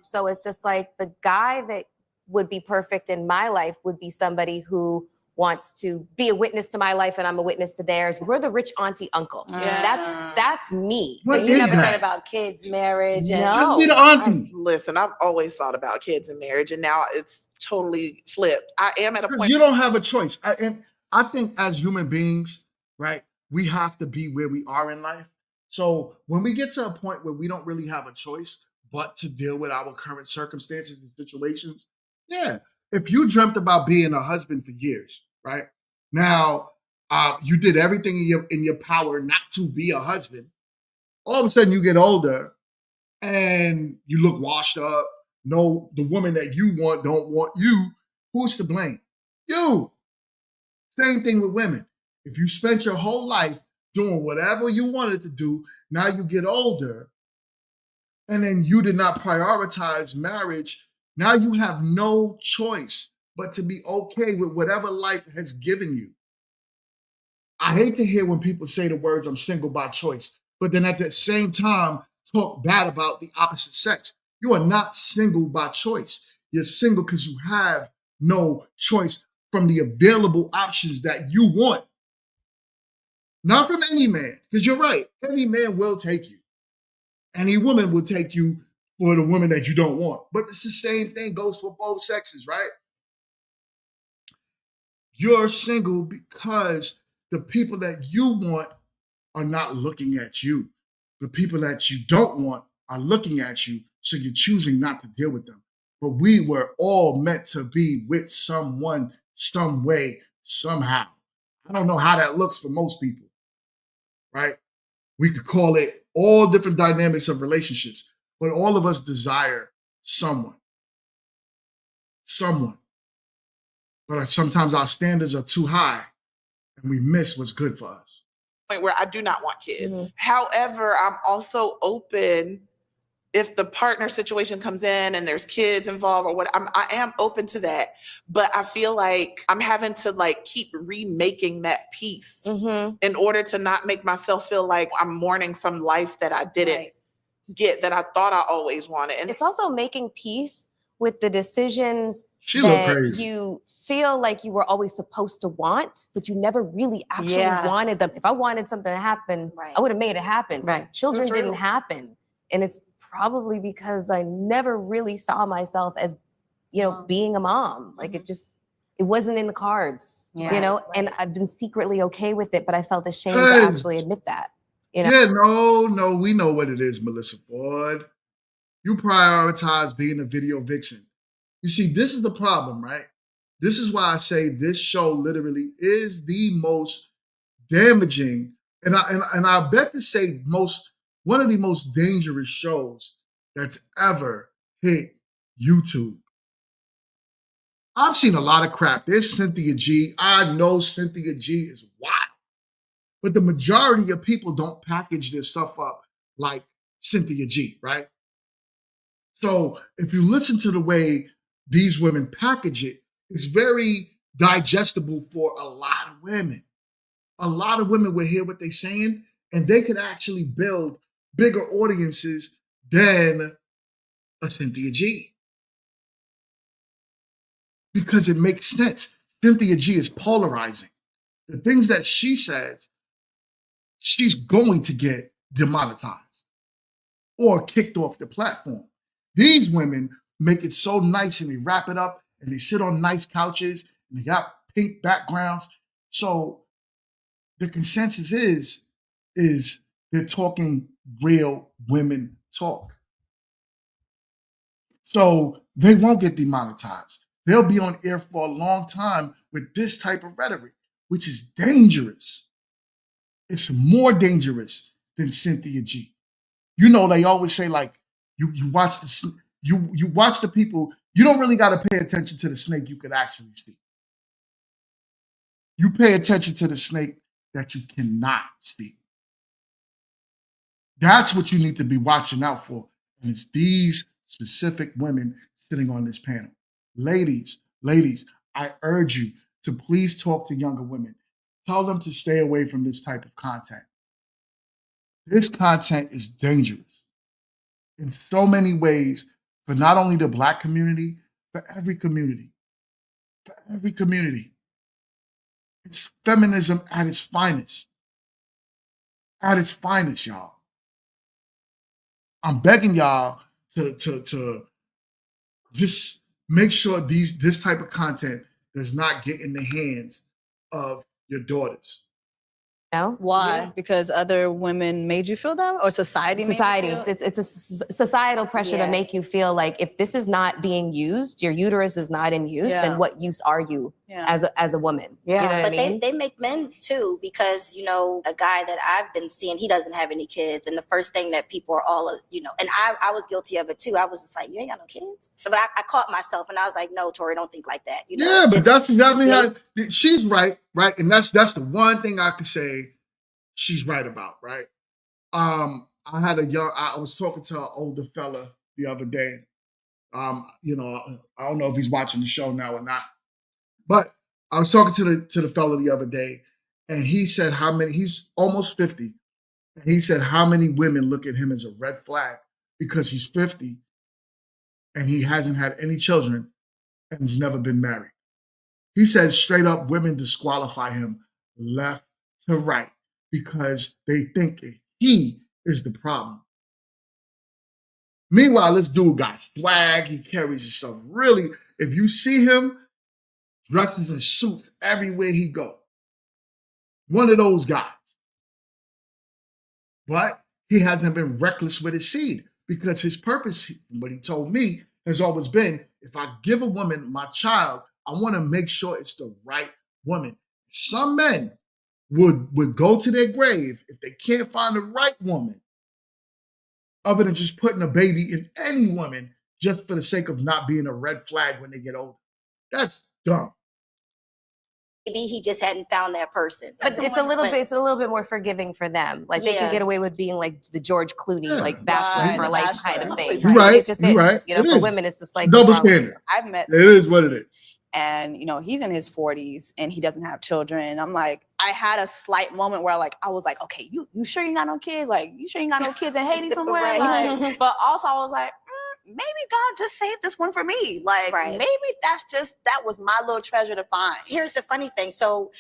So it's just like the guy that would be perfect in my life would be somebody who wants to be a witness to my life and I'm a witness to theirs. We're the rich auntie uncle. That's me. What But you is never that? thought about kids, marriage, and No. Just be the auntie. Listen, I've always thought about kids and marriage, and now it's totally flipped. I am at a Because point. you don't have a choice. And I think as human beings, right, we have to be where we are in life. So when we get to a point where we don't really have a choice but to deal with our current circumstances and situations, yeah. If you dreamt about being a husband for years, right? Now, you did everything in your power not to be a husband. All of a sudden, you get older and you look washed up. No, the woman that you want don't want you. Who's to blame? You. Same thing with women. If you spent your whole life doing whatever you wanted to do, now you get older, and then you did not prioritize marriage, now you have no choice but to be okay with whatever life has given you. I hate to hear when people say the words, I'm single by choice, but then at the same time, talk bad about the opposite sex. You are not single by choice. You're single because you have no choice from the available options that you want. Not from any man, because you're right. Any man will take you. Any woman will take you for the woman that you don't want. But it's the same thing goes for both sexes, right? You're single because the people that you want are not looking at you. The people that you don't want are looking at you, so you're choosing not to deal with them. But we were all meant to be with someone, some way, somehow. I don't know how that looks for most people, right? We could call it all different dynamics of relationships, but all of us desire someone. But sometimes our standards are too high and we miss what's good for us. Where I do not want kids. However, I'm also open if the partner situation comes in and there's kids involved or what. I am open to that, but I feel like I'm having to like keep remaking that piece in order to not make myself feel like I'm mourning some life that I didn't get that I thought I always wanted. And it's also making peace with the decisions She look that crazy. you feel like you were always supposed to want, but you never really actually wanted them. If I wanted something to happen, I would have made it happen. Children That's didn't real. happen. And it's probably because I never really saw myself as, you know, being a mom. Like it wasn't in the cards, you know, and I've been secretly okay with it, but I felt ashamed to actually admit that. You know? Yeah, no, we know what it is, Melissa Ford. You prioritize being a video vixen. You see, this is the problem, right? This is why I say this show literally is the most damaging, and I bet to say one of the most dangerous shows that's ever hit YouTube. I've seen a lot of crap. There's Cynthia G. I know Cynthia G is wild. But the majority of people don't package their stuff up like Cynthia G, right? So if you listen to the way these women package it, it's very digestible for a lot of women. A lot of women will hear what they're saying, and they could actually build bigger audiences than a Cynthia G. Because it makes sense. Cynthia G is polarizing. The things that she says, she's going to get demonetized or kicked off the platform. These women make it so nice and they wrap it up and they sit on nice couches and they got pink backgrounds. So the consensus is They're talking real women talk. So they won't get demonetized. They'll be on air for a long time with this type of rhetoric, which is dangerous. It's more dangerous than Cynthia G. You know, they always say, like, you watch you watch the people, you don't really got to pay attention to the snake you could actually see. You pay attention to the snake that you cannot see. That's what you need to be watching out for. And it's these specific women sitting on this panel. Ladies, I urge you to please talk to younger women. Tell them to stay away from this type of content. This content is dangerous in so many ways for not only the Black community, for every community. For every community. It's feminism at its finest. At its finest, y'all. I'm begging y'all to just make sure this type of content does not get in the hands of your daughters. No? Why? Yeah. Because other women made you feel that way? Or society made you feel? It's a societal pressure to make you feel like if this is not being used, your uterus is not in use, then what use are you as a woman? Yeah. You know what But I mean? they make men too, because, you know, a guy that I've been seeing, he doesn't have any kids. And the first thing that people are all, you know, and I was guilty of it too. I was just like, you ain't got no kids. But I caught myself and I was like, no, Tori, don't think like that. You know, Yeah, but that's exactly how she's right? And that's the one thing I could say she's right about, right? I had I was talking to an older fella the other day. You know, I don't know if he's watching the show now or not, but I was talking to the fella the other day, and he said he's almost 50, and he said how many women look at him as a red flag because he's 50 and he hasn't had any children and he's never been married. He said straight up women disqualify him left to right because they think he is the problem. Meanwhile, this dude got swag. He carries himself really. If you see him, dresses in suits everywhere he go. One of those guys. But he hasn't been reckless with his seed because his purpose, what he told me, has always been, if I give a woman my child, I want to make sure it's the right woman. Some men would go to their grave if they can't find the right woman, other than just putting a baby in any woman just for the sake of not being a red flag when they get older. That's dumb. Maybe he just hadn't found that person. But it's a little bit more forgiving for them. Like they can get away with being like the George Clooney, like bachelor for life kind of thing. You're right. It just is. Right. You know, for women, it's just like double standard. I've met. It is what it is. And, you know, he's in his 40s and he doesn't have children. I'm like, I had a slight moment where I was like, okay, you sure you ain't got no kids? Like, you sure you ain't got no kids in Haiti somewhere? Right. Like, but also I was like, maybe God just saved this one for me. Like, maybe that was my little treasure to find. Here's the funny thing. So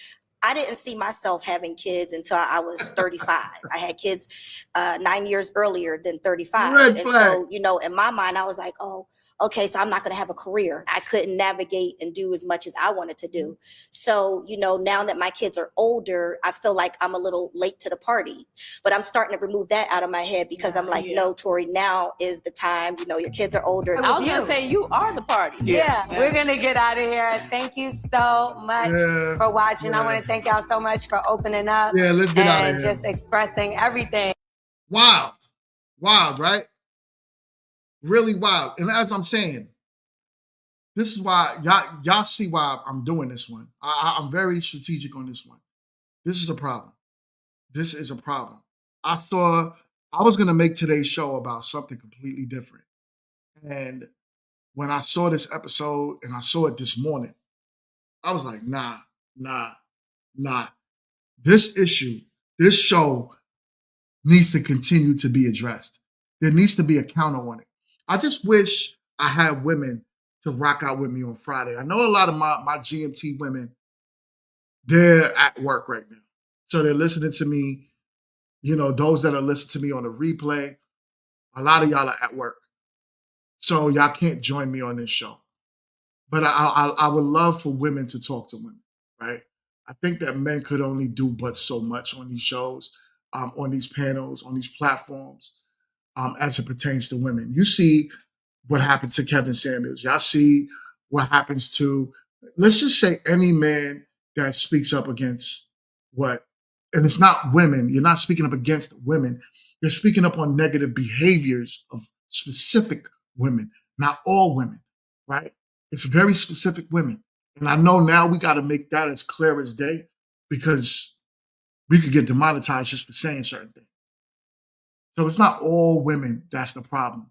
I didn't see myself having kids until I was 35. I had kids 9 years earlier than 35. Red and flag. so, you know, in my mind, I was like, oh, okay, so I'm not going to have a career. I couldn't navigate and do as much as I wanted to do. So, you know, now that my kids are older, I feel like I'm a little late to the party. But I'm starting to remove that out of my head because I'm like, no, Tori, now is the time. You know, your kids are older. I was going to say, you are the party. Yeah, we're going to get out of here. Thank you so much for watching. I want to thank y'all so much for opening up. Yeah, let's get out of here. And just expressing everything. Wild, right? Really wild. And as I'm saying, this is why y'all see why I'm doing this one. I'm very strategic on this one. This is a problem. This is a problem. I was gonna make today's show about something completely different. And when I saw this episode and I saw it this morning, I was like, nah. This issue, this show needs to continue to be addressed. There needs to be a counter on it. I just wish I had women to rock out with me on Friday. I know a lot of my GMT women, they're at work right now. So they're listening to me. You know, those that are listening to me on the replay, a lot of y'all are at work. So y'all can't join me on this show. But I would love for women to talk to women, right? I think that men could only do but so much on these shows. on these panels, on these platforms, as it pertains to women. You see what happened to Kevin Samuels. Y'all see what happens to, let's just say, any man that speaks up against what, and it's not women, you're not speaking up against women, you're speaking up on negative behaviors of specific women, not all women, right? It's very specific women. And I know now we got to make that as clear as day, because we could get demonetized just for saying certain things. So it's not all women that's the problem.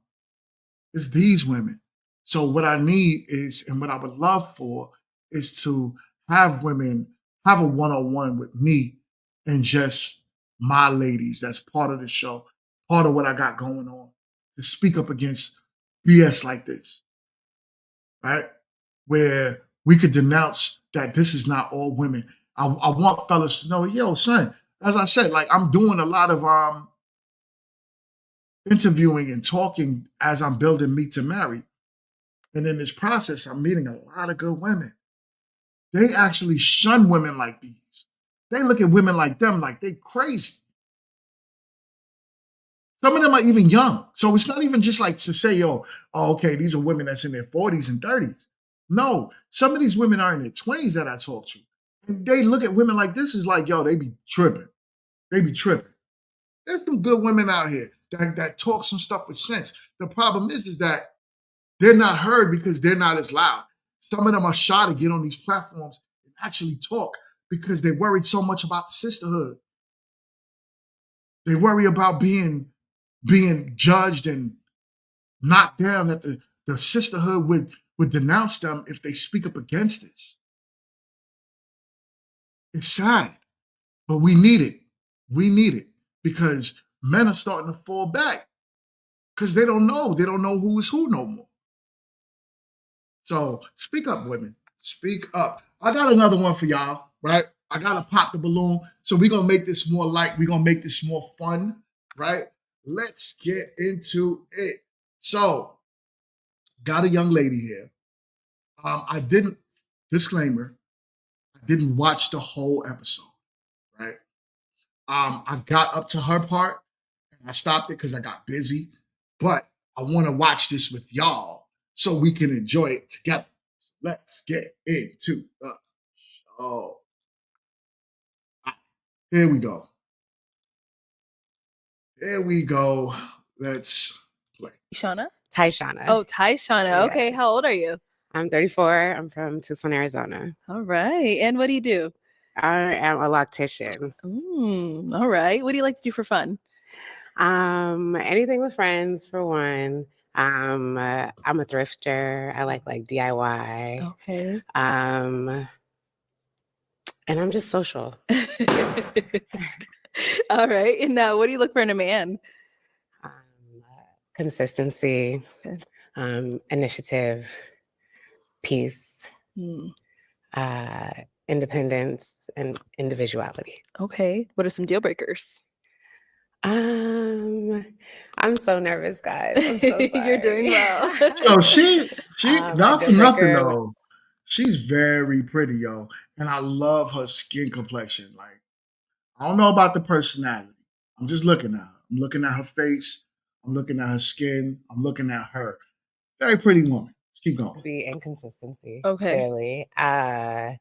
It's these women. So what I need is, and what I would love for, is to have women have a one-on-one with me and just my ladies. That's part of the show, part of what I got going on, to speak up against BS like this, right? Where we could denounce that this is not all women. I want fellas to know, yo, son, as I said, like, I'm doing a lot of interviewing and talking as I'm building Meet to Marry. And in this process, I'm meeting a lot of good women. They actually shun women like these. They look at women like them like they crazy. Some of them are even young. So it's not even just like to say, yo, oh, okay, these are women that's in their 40s and 30s. No, some of these women are in their 20s that I talk to. And they look at women like this is like, yo, they be tripping. They be tripping. There's some good women out here that talk some stuff with sense. The problem is that they're not heard because they're not as loud. Some of them are shy to get on these platforms and actually talk because they're worried so much about the sisterhood. They worry about being judged and knocked down, that the sisterhood would denounce them if they speak up against this. It's sad, but we need it. We need it because men are starting to fall back because they don't know. They don't know who is who no more. So speak up, women. Speak up. I got another one for y'all, right? I got to pop the balloon. So we're going to make this more light. We're going to make this more fun, right? Let's get into it. So, got a young lady here. Disclaimer, I didn't watch the whole episode, right? I got up to her part and I stopped it because I got busy, but I want to watch this with y'all so we can enjoy it together. So let's get into the show. Here we go. Here we go. Let's play. Shauna? Tyshana. Oh, Tyshana. Okay, Yes. how old are you? I'm 34. I'm from Tucson, Arizona. All right. And what do you do? I am a loctician. All right. What do you like to do for fun? Anything with friends, for one. I'm a thrifter. I like DIY. Okay. And I'm just social. All right. And now, what do you look for in a man? Consistency, initiative, peace, independence, and individuality. Okay. What are some deal breakers? I'm so nervous, guys. I'm so sorry. You're doing well. So she not for nothing breaker. though. She's very pretty, yo. And I love her skin complexion. Like, I don't know about the personality. I'm just looking at her. I'm looking at her face. I'm looking at her skin. I'm looking at her. Very pretty woman. Let's keep going. Be inconsistency. Okay. Clearly. I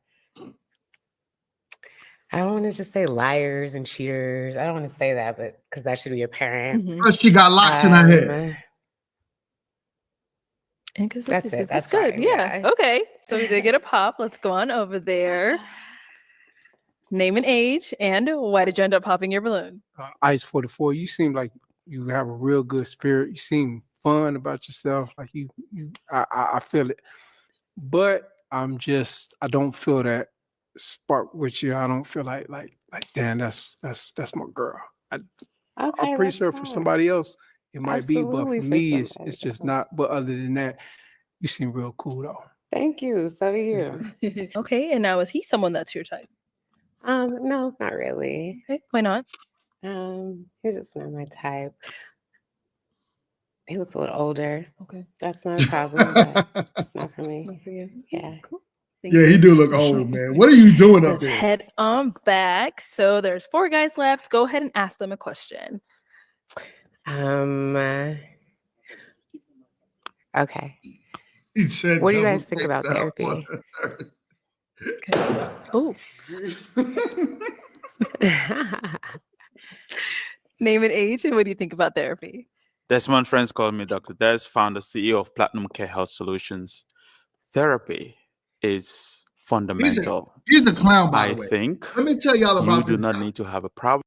don't want to just say liars and cheaters. I don't want to say that, but because that should be apparent. Plus, she got locks in her head. Inconsistency. That's it. That's That's good. fine, Yeah. yeah. Okay. So we did get a pop. Let's go on over there. Name and age, and why did you end up popping your balloon? Ice 44. You seem like you have a real good spirit. You seem fun about yourself. Like I feel it. But I don't feel that spark with you. I don't feel like damn, that's my girl. I'm pretty sure for somebody else it might be, but for me it's just not. But other than that, you seem real cool though. Thank you. So do you. Okay, and now is he someone that's your type? No, not really. Okay, why not? He's just not my type. He looks a little older. Okay. That's not a problem, but it's not for me. Not for you. Yeah. Cool. Yeah, he do look old, man. What are you doing up Let's there? head on back. So there's 4 guys left. Go ahead and ask them a question. Okay. He said, What do you guys think about therapy? Oh. Name and age, and what do you think about therapy? Desmond friends call me Dr. Des, founder, CEO of Platinum Care Health Solutions. Therapy is fundamental. He's a clown, by I the way. think Let me tell y'all about you do this not guy. need to have a problem.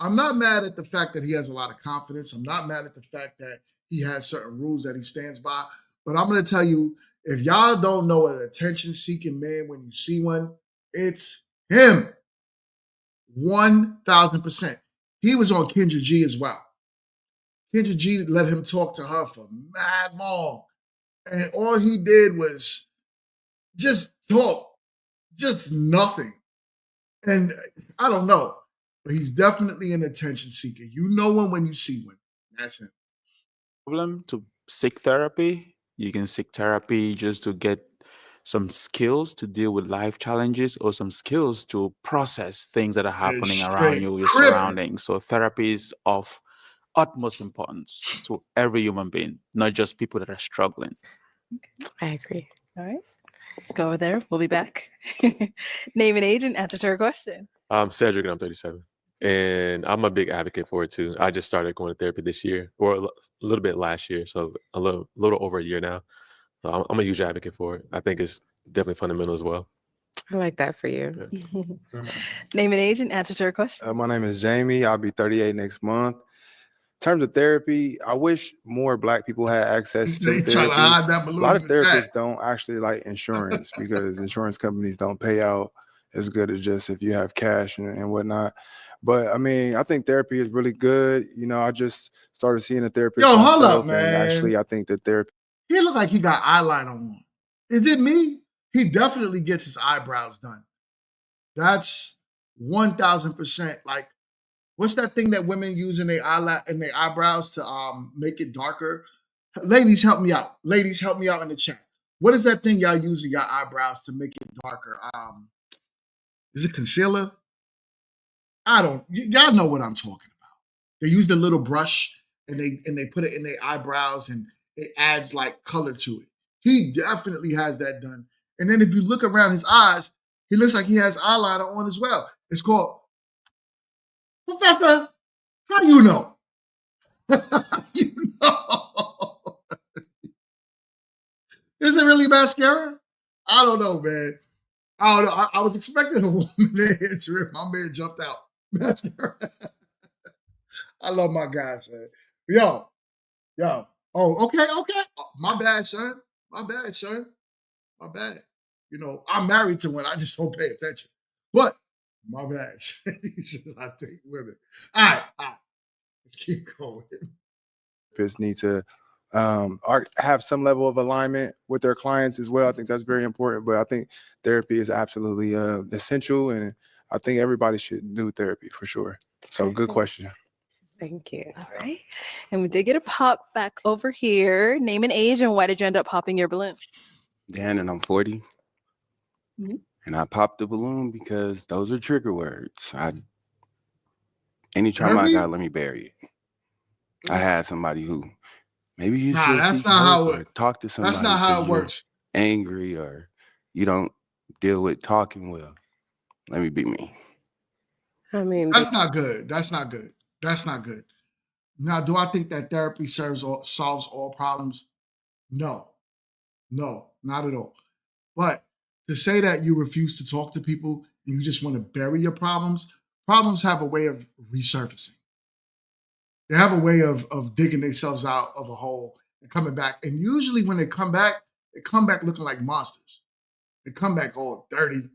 I'm not mad at the fact that he has a lot of confidence. I'm not mad at the fact that he has certain rules that he stands by. But I'm going to tell you, if y'all don't know an attention-seeking man when you see one, it's him. 1,000%. He was on Kendra G as well. Kendra G let him talk to her for mad long. And all he did was just talk. Just nothing. And I don't know. But he's definitely an attention seeker. You know him when you see one. That's him. Problem to seek therapy. You can seek therapy just to get some skills to deal with life challenges or some skills to process things that are happening around you, your surroundings. So therapy is of utmost importance to every human being, not just people that are struggling. I agree. All right. Let's go over there. We'll be back. Name and age and answer to her question. I'm Cedric and I'm 37. And I'm a big advocate for it too. I just started going to therapy this year, or a little bit last year, so a little over a year now. So I'm a huge advocate for it. I think it's definitely fundamental as well. I like that for you. Name and age and answer to her question. My name is Jamie. I'll be 38 next month. In terms of therapy, I wish more Black people had access to therapy. A lot of therapists don't actually like insurance because insurance companies don't pay out as good as just if you have cash and whatnot. But I mean, I think therapy is really good. You know, I just started seeing a therapist Yo, hold myself, up, man. and actually, I think that therapy. He look like he got eyeliner on. Is it me? He definitely gets his eyebrows done. That's 1,000%. Like, what's that thing that women use in their eyebrows to make it darker? Ladies, help me out. Ladies, help me out in the chat. What is that thing y'all use in your eyebrows to make it darker? Is it concealer? Y'all know what I'm talking about. They use the little brush and they put it in their eyebrows and it adds like color to it. He definitely has that done. And then if you look around his eyes, he looks like he has eyeliner on as well. It's called, Professor, how do you know? You know. Is it really mascara? I don't know, man. I don't know. I was expecting a woman to answer it. My man jumped out. Mascara. I love my guys, man. Yo. Oh, okay. My bad, son. My bad. You know, I'm married to one. I just don't pay attention. But my bad. He says I take women. All right. Let's keep going. Therapists need to have some level of alignment with their clients as well. I think that's very important. But I think therapy is absolutely essential, and I think everybody should do therapy for sure. So good question. Thank you. All right. And we did get a pop back over here. Name and age, and why did you end up popping your balloon? Dan, and I'm 40. Mm-hmm. And I popped the balloon because those are trigger words. Anytime I got, let me bury it. I had somebody who maybe you should that's not how it talk to somebody. That's not how it works. Angry or you don't deal with talking well. Let me be me. I mean, that's not good. Now, do I think that therapy solves all problems? No, not at all. But to say that you refuse to talk to people and you just want to bury your problems have a way of resurfacing. They have a way of digging themselves out of a hole and coming back. And usually when they come back looking like monsters. They come back all dirty.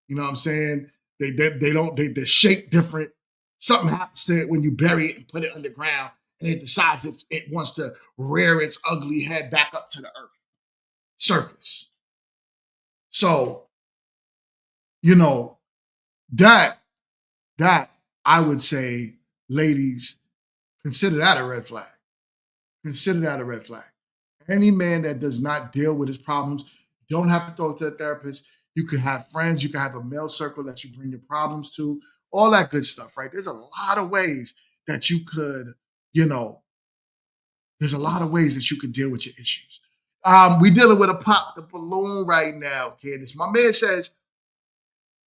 You know what I'm saying? They're shaped different. Something happens to it when you bury it and put it underground, and it decides it wants to rear its ugly head back up to the earth surface. So, you know, that I would say, ladies, consider that a red flag. Consider that a red flag. Any man that does not deal with his problems, You don't have to talk to a therapist. You could have friends. You could have a male circle that you bring your problems to. All that good stuff, right? There's a lot of ways that you could, there's a lot of ways that you could deal with your issues. We dealing with a pop the balloon right now, Candace. My man says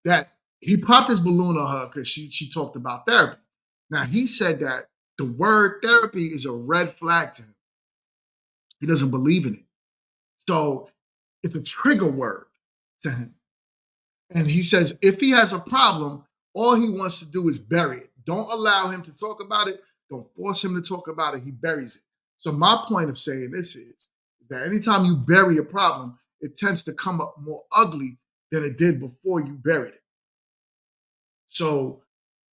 that he popped his balloon on her because she talked about therapy. Now, he said that the word therapy is a red flag to him. He doesn't believe in it. So it's a trigger word to him. And he says if he has a problem, all he wants to do is bury it. Don't allow him to talk about it. Don't force him to talk about it. He buries it. So my point of saying this is that anytime you bury a problem, it tends to come up more ugly than it did before you buried it. So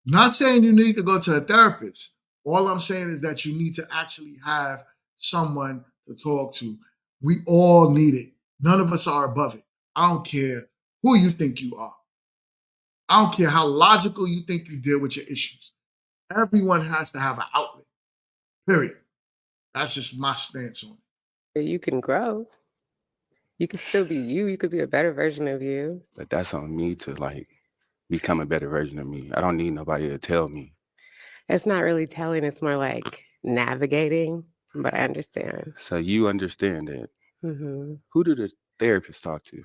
not saying you need to go to a therapist. All I'm saying is that you need to actually have someone to talk to. We all need it. None of us are above it. I don't care who you think you are. I don't care how logical you think you deal with your issues. Everyone has to have an outlet, period. That's just my stance on it. You can grow. You can still be you. You could be a better version of you. But that's on me to become a better version of me. I don't need nobody to tell me. It's not really telling. It's more like navigating, but I understand. So you understand that. Mm-hmm. Who do the therapists talk to?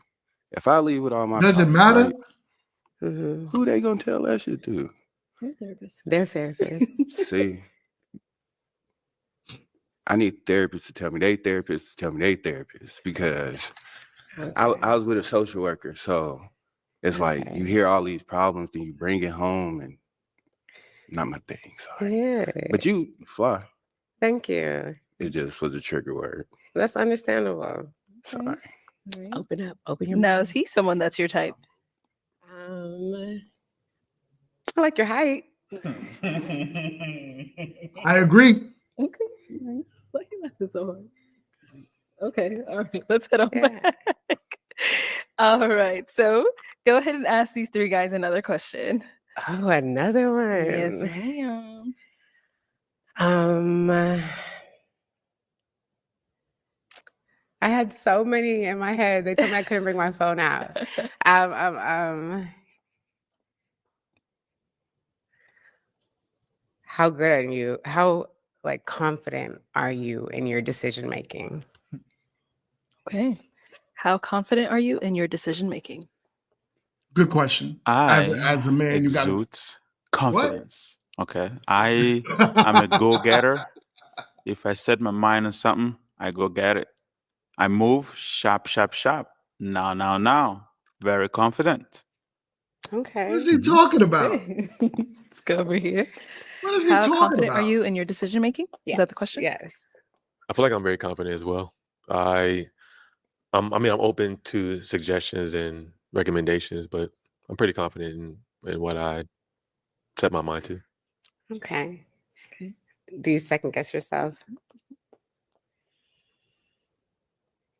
If I leave with all my does it matter? Right, who they gonna tell that shit to? They're therapists. See, I need therapists to tell me they therapists to tell me they therapists because I was with a social worker, so it's like you hear all these problems, then you bring it home, and not my thing. Sorry. Yeah. But you fly. Thank you. It just was a trigger word. That's understandable. Sorry. Right. Open up. Open your Now, mind. is he someone that's your type? I like your height. I agree. Okay. Why you laughing so hard? Okay. All right. Let's head on back. All right. So go ahead and ask these three guys another question. Oh, another one. Yes, ma'am. I had so many in my head. They told me I couldn't bring my phone out. How good are you? How confident are you in your decision making? Okay. How confident are you in your decision making? Good question. As a man, you got exudes confidence. What? Okay. I'm a go-getter. If I set my mind on something, I go get it. I move sharp, sharp, sharp. Now. Very confident. Okay. What is he talking about? Let's go over here. What is he How talking confident about? are you in your decision making? Yes. Is that the question? Yes. I feel like I'm very confident as well. I'm open to suggestions and recommendations, but I'm pretty confident in what I set my mind to. Okay. Do you second guess yourself?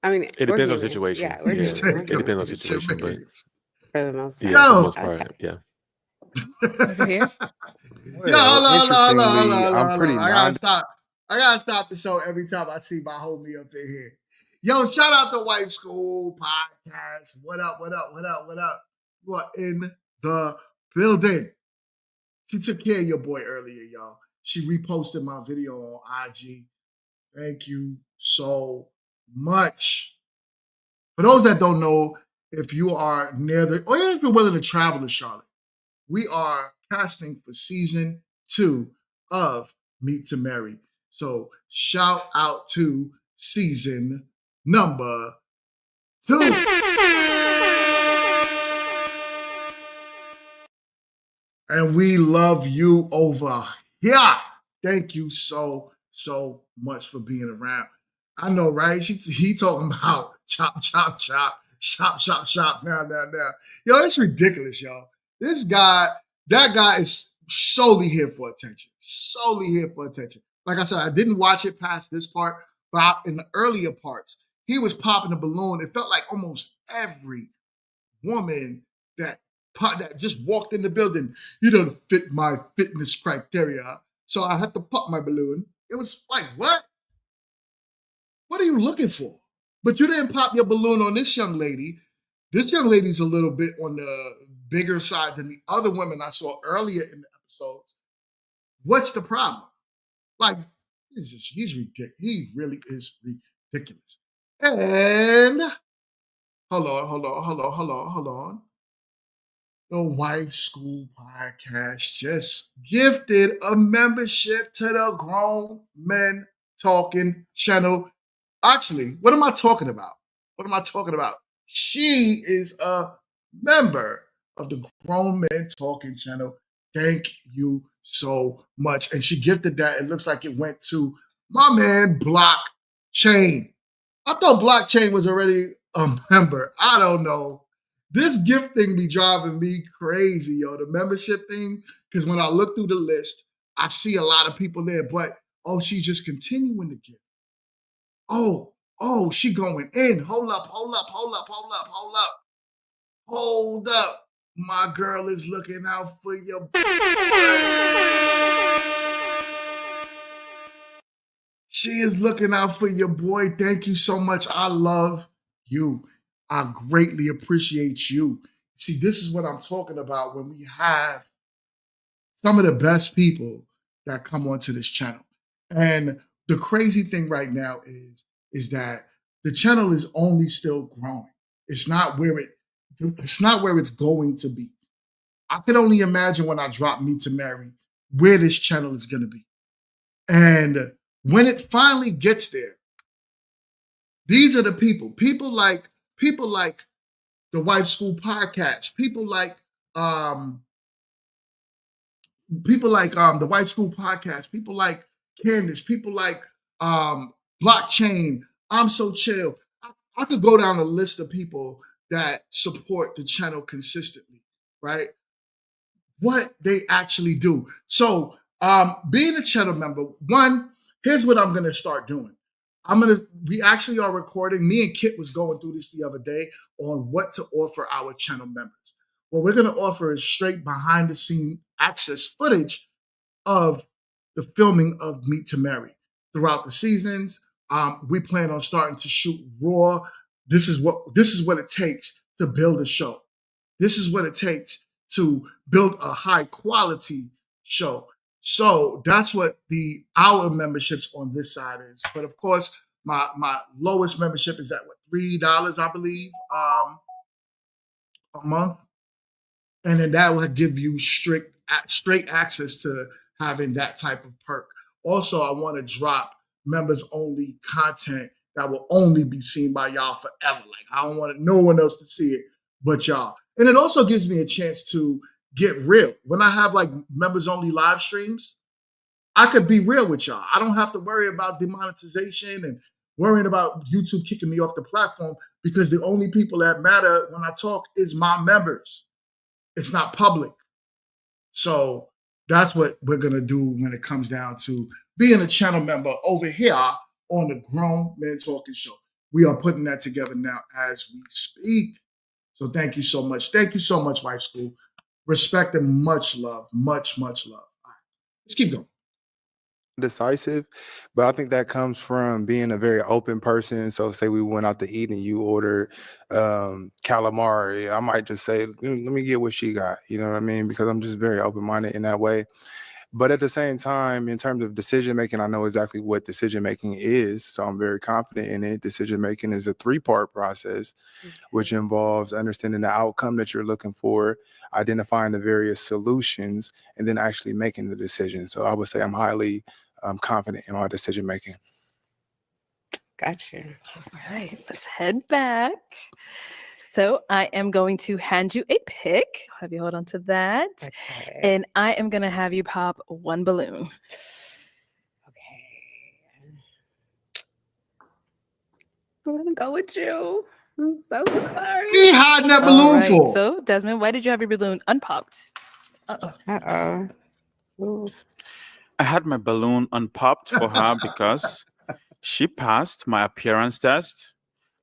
I mean, it depends on the situation. Yeah, it depends on the situation, but for the most part. part. For the most part, yeah. Over here. Hold on. I'm pretty I gotta stop the show every time I see my homie up in here. Yo, shout out to Wife School Podcast. What up? You are in the building. She took care of your boy earlier, y'all. She reposted my video on IG. Thank you so much. For those that don't know, if you are near or even if you're willing to travel to Charlotte, we are casting for season 2 of Meet to Marry. So shout out to season number 2. And we love you over here. Thank you so much for being around. I know, right? He talking about chop, chop, chop, shop, shop, shop, now. Yo, it's ridiculous, y'all. That guy is solely here for attention. Like I said, I didn't watch it past this part, but in the earlier parts, he was popping a balloon. It felt like almost every woman that just walked in the building, you don't fit my fitness criteria. So I had to pop my balloon. It was like, what? What are you looking for? But you didn't pop your balloon on this young lady. This young lady's a little bit on the bigger side than the other women I saw earlier in the episodes. What's the problem? Like, he's ridiculous. He really is ridiculous. And hold on. The Wife School Podcast just gifted a membership to the Grown Men Talking channel. Actually, what am I talking about? She is a member of the Grown Men Talking channel. Thank you so much. And she gifted that. It looks like it went to my man, Blockchain. I thought Blockchain was already a member. I don't know. This gift thing be driving me crazy, yo. The membership thing, because when I look through the list, I see a lot of people there, but she's just continuing to give. She going in. Hold up. My girl is looking out for your boy. She is looking out for your boy. Thank you so much. I love you. I greatly appreciate you. See, this is what I'm talking about when we have some of the best people that come onto this channel. And the crazy thing right now is that the channel is only still growing. It's not where it's going to be. I could only imagine when I drop Meet to Marry where this channel is going to be. And when it finally gets there, these are the people like the Wife School Podcast, people like the Wife School Podcast, people like Candace, people like Blockchain, I'm So Chill. I could go down a list of people that support the channel consistently, right? What they actually do. So being a channel member, here's what I'm gonna start doing. We actually are recording. Me and Kit was going through this the other day on what to offer our channel members. What we're gonna offer is straight behind the scene access footage of the filming of Meet to Marry throughout the seasons. We plan on starting to shoot raw. This is what it takes to build a show. This is what it takes to build a high quality show. So that's what our memberships on this side is. But of course, my lowest membership is at $3, I believe, a month. And then that will give you straight access to having that type of perk. Also, I want to drop members only content that will only be seen by y'all forever. Like, I don't want no one else to see it but y'all. And it also gives me a chance to get real. When I have like members only live streams, I could be real with y'all. I don't have to worry about demonetization and worrying about YouTube kicking me off the platform, because the only people that matter when I talk is my members. It's not public. So that's what we're going to do when it comes down to being a channel member over here on the Grown Men Talking Show. We are putting that together now as we speak. So thank you so much. Thank you so much, Wife School. Respect and much love. Much love. All right, let's keep going. Decisive, but I think that comes from being a very open person. So say we went out to eat and you ordered calamari, I might just say, let me get what she got, you know what I mean? Because I'm just very open-minded in that way. But at the same time, in terms of decision making, I know exactly what decision making is, so I'm very confident in it. Decision making is a 3-part process, which involves understanding the outcome that you're looking for, identifying the various solutions, and then actually making the decision. So I would say I'm highly confident in my decision making. Gotcha. All right, let's head back. So I am going to hand you a pick. I'll have you hold on to that. Okay. And I am going to have you pop one balloon. Okay. I'm going to go with you. I'm so sorry. He hiding that balloon for. So Desmond, why did you have your balloon unpopped? I had my balloon unpopped for her because she passed my appearance test,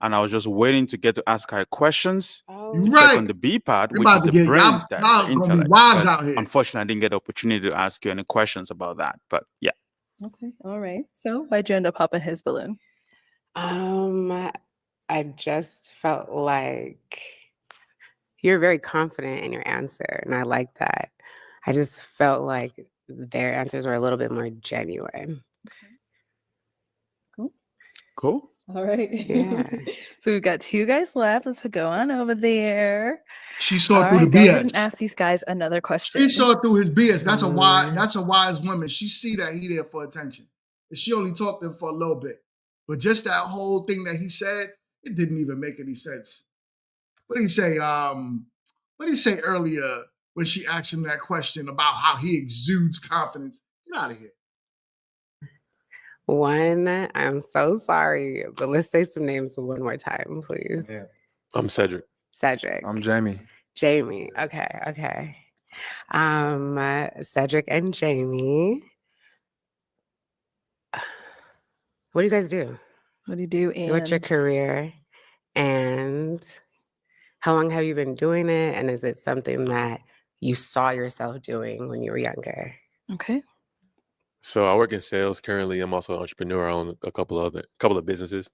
and I was just waiting to get to ask her questions to check on the B part, which is the brain stats, the intellect. But unfortunately, I didn't get the opportunity to ask you any questions about that. But yeah. Okay, all right. So why'd you end up popping his balloon? I just felt like you're very confident in your answer, and I like that. I just felt like their answers were a little bit more genuine. Cool. All right. Yeah. So we've got 2 guys left. Let's go on over there. She saw All through right, the go ahead and BS. ask these guys another question. She saw through his BS. That's a wise woman. She see that he there for attention. And she only talked to him for a little bit. But just that whole thing that he said, it didn't even make any sense. What did he say? What did he say earlier when she asked him that question about how he exudes confidence? Get out of here. One, I'm so sorry, but let's say some names one more time, please. Yeah. I'm Cedric. Cedric. I'm Jamie. Jamie. Okay. Cedric and Jamie. What do you guys do? What do you do? What's your And career? And how long have you been doing it? And is it something that you saw yourself doing when you were younger? okay. So I work in sales currently. I'm also an entrepreneur. I own a couple of businesses,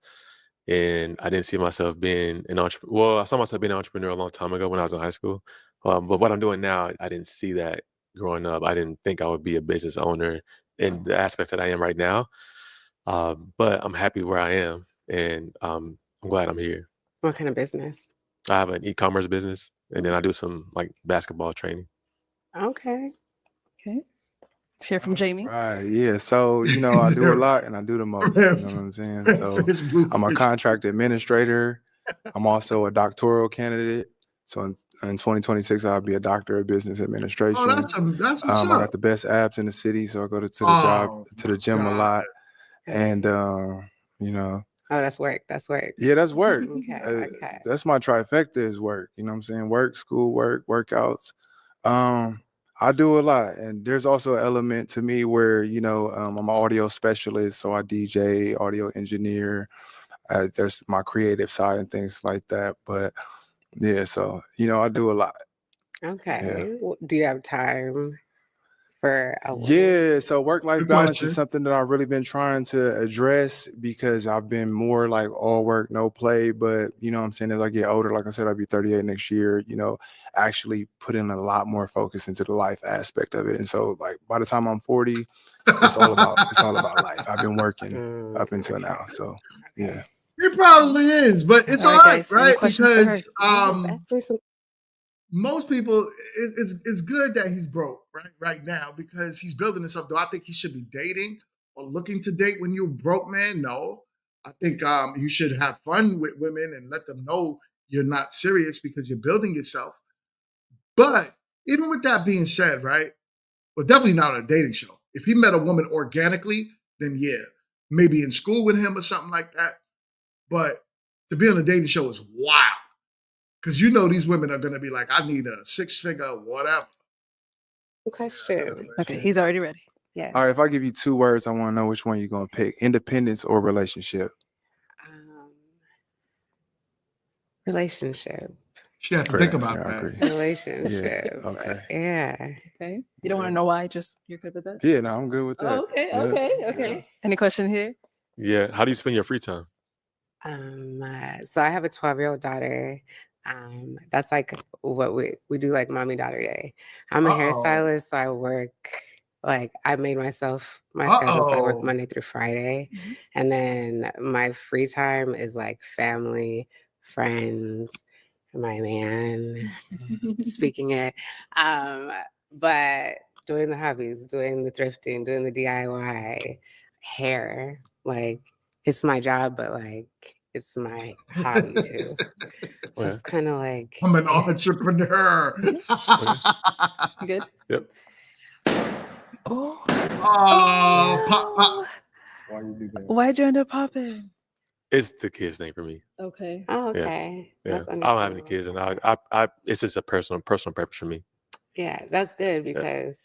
and I didn't see myself being an entrepreneur. Well, I saw myself being an entrepreneur a long time ago when I was in high school. But what I'm doing now, I didn't see that growing up. I didn't think I would be a business owner in the aspects that I am right now. But I'm happy where I am, and I'm glad I'm here. What kind of business? I have an e-commerce business, and then I do some like basketball training. Okay. Let's hear from Jamie. Right. Yeah. So, I do a lot and I do the most. You know what I'm saying? So I'm a contract administrator. I'm also a doctoral candidate. So in 2026, I'll be a doctor of business administration. Oh, that's what's I up. got the best abs in the city, so I go to the gym a lot. And Oh, that's work. That's work. yeah, that's work. Okay. That's my trifecta is work. You know what I'm saying? Work, school, work, workouts. I do a lot. And there's also an element to me where, I'm an audio specialist. So I DJ, audio engineer. There's my creative side and things like that. But yeah, so, I do a lot. Okay. Do you have time for a Yeah, so work-life Good balance question. is something that I've really been trying to address because I've been more like all work, no play. But you know what I'm saying, as I get older, like I said, I'll be 38 next year, actually put in a lot more focus into the life aspect of it. And so like by the time I'm 40, it's all about life. I've been working up until now. So yeah. It probably is, but it's all right, guys. Any right? questions for her? Because most people, it's good that he's broke right now because he's building himself. Do I think he should be dating or looking to date when you're broke, man? No. I think you should have fun with women and let them know you're not serious because you're building yourself. But even with that being said, right? Well, definitely not on a dating show. If he met a woman organically, then yeah, maybe in school with him or something like that. But to be on a dating show is wild. Because these women are going to be like, I need a 6-figure, whatever. Question. Okay, he's already ready. Yeah. All right, if I give you 2 words, I want to know which one you're going to pick: independence or relationship. Relationship. She had to think about that. Relationship. Yeah, okay. Yeah. Okay. You don't want to know why? Just you're good with that? Yeah, no, I'm good with that. Oh, okay. Yeah. Okay. Any question here? Yeah. How do you spend your free time? So I have a 12-year-old daughter. That's like what we do, like mommy daughter day. I'm a hairstylist, so I work like I made myself my schedule, so I work Monday through Friday. And then my free time is like family, friends, my man, speaking it. But doing the hobbies, doing the thrifting, doing the DIY, hair, like it's my job, but like it's my hobby too. So it's kind of like I'm an entrepreneur. You good? Yep. Pop. Why you do that? Why'd you end up popping? It's the kids thing for me. Okay. Oh, okay. Yeah. That's I don't have any kids, and I it's just a personal preference for me. Yeah, that's good because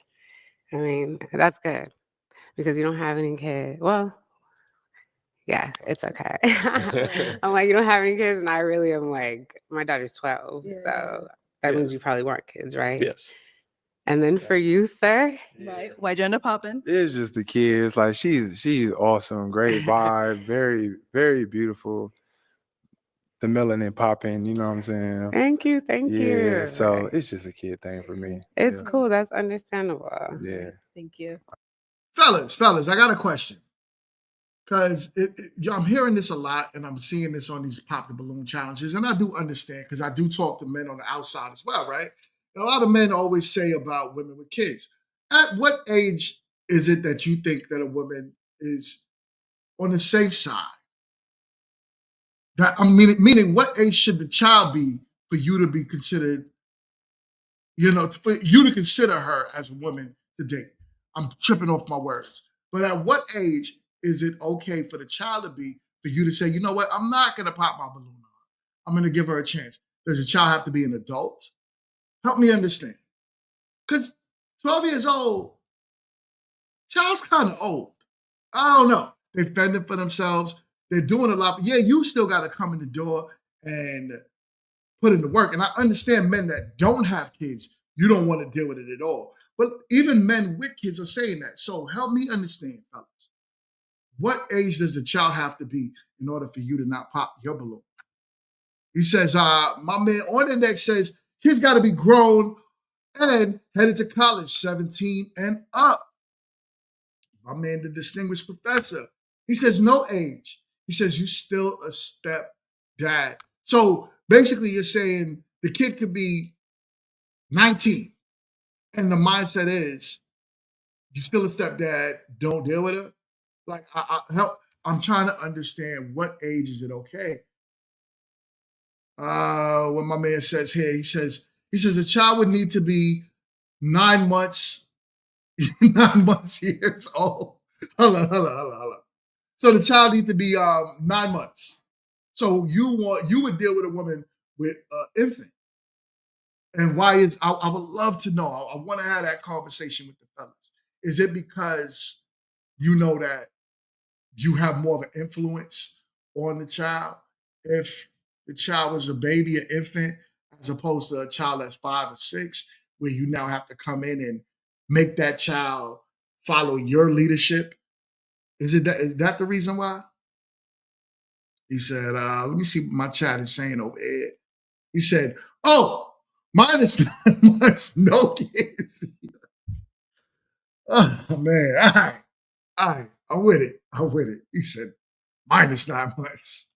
I mean that's good because you don't have any kids. Well, yeah, it's okay. I'm like, you don't have any kids, and I really am like, my daughter's 12, so that means you probably want kids, right? Yes. And then for you, sir, Right? Why'd you end up popping? It's just the kids. Like she's awesome, great vibe, very, very beautiful. the melanin popping. You know what I'm saying? Thank you. Yeah. So it's just a kid thing for me. It's cool. That's understandable. Yeah. Thank you. Fellas, I got a question. Because I'm hearing this a lot, and I'm seeing this on these pop the balloon challenges, and I do understand because I do talk to men on the outside as well, right? And a lot of men always say about women with kids. At what age is it that you think that a woman is on the safe side? That meaning, what age should the child be for you to be considered? For you to consider her as a woman to date. I'm tripping off my words, but at what age is it okay for the child to be for you to say, you know what, I'm not gonna pop my balloon on. I'm gonna give her a chance. Does the child have to be an adult? Help me understand. Because 12 years old, child's kind of old. I don't know. They're fending for themselves. They're doing a lot. But yeah, you still got to come in the door and put in the work. And I understand men that don't have kids, you don't want to deal with it at all. But even men with kids are saying that. So help me understand, fellas. What age does the child have to be in order for you to not pop your balloon? He says, my man on the next says, kids got to be grown and headed to college, 17 and up. My man, the distinguished professor, he says, no age. He says, you still a step dad. So basically you're saying the kid could be 19 and the mindset is, you still a stepdad, don't deal with her. Like, I'm trying to understand what age is it okay? What my man says here, he says the child would need to be 9 months, 9 months years old. Hold on. So the child needs to be 9 months. So you would deal with a woman with infant. And why is I would love to know. I want to have that conversation with the fellas. Is it because you know that you have more of an influence on the child if the child was a baby, an infant, as opposed to a child that's 5 or 6, where you now have to come in and make that child follow your leadership? Is that the reason why? He said, let me see what my chat is saying over here. He said, oh, mine is 9 months, no kids. Oh, man, all right, I'm with it. He said, mine is 9 months.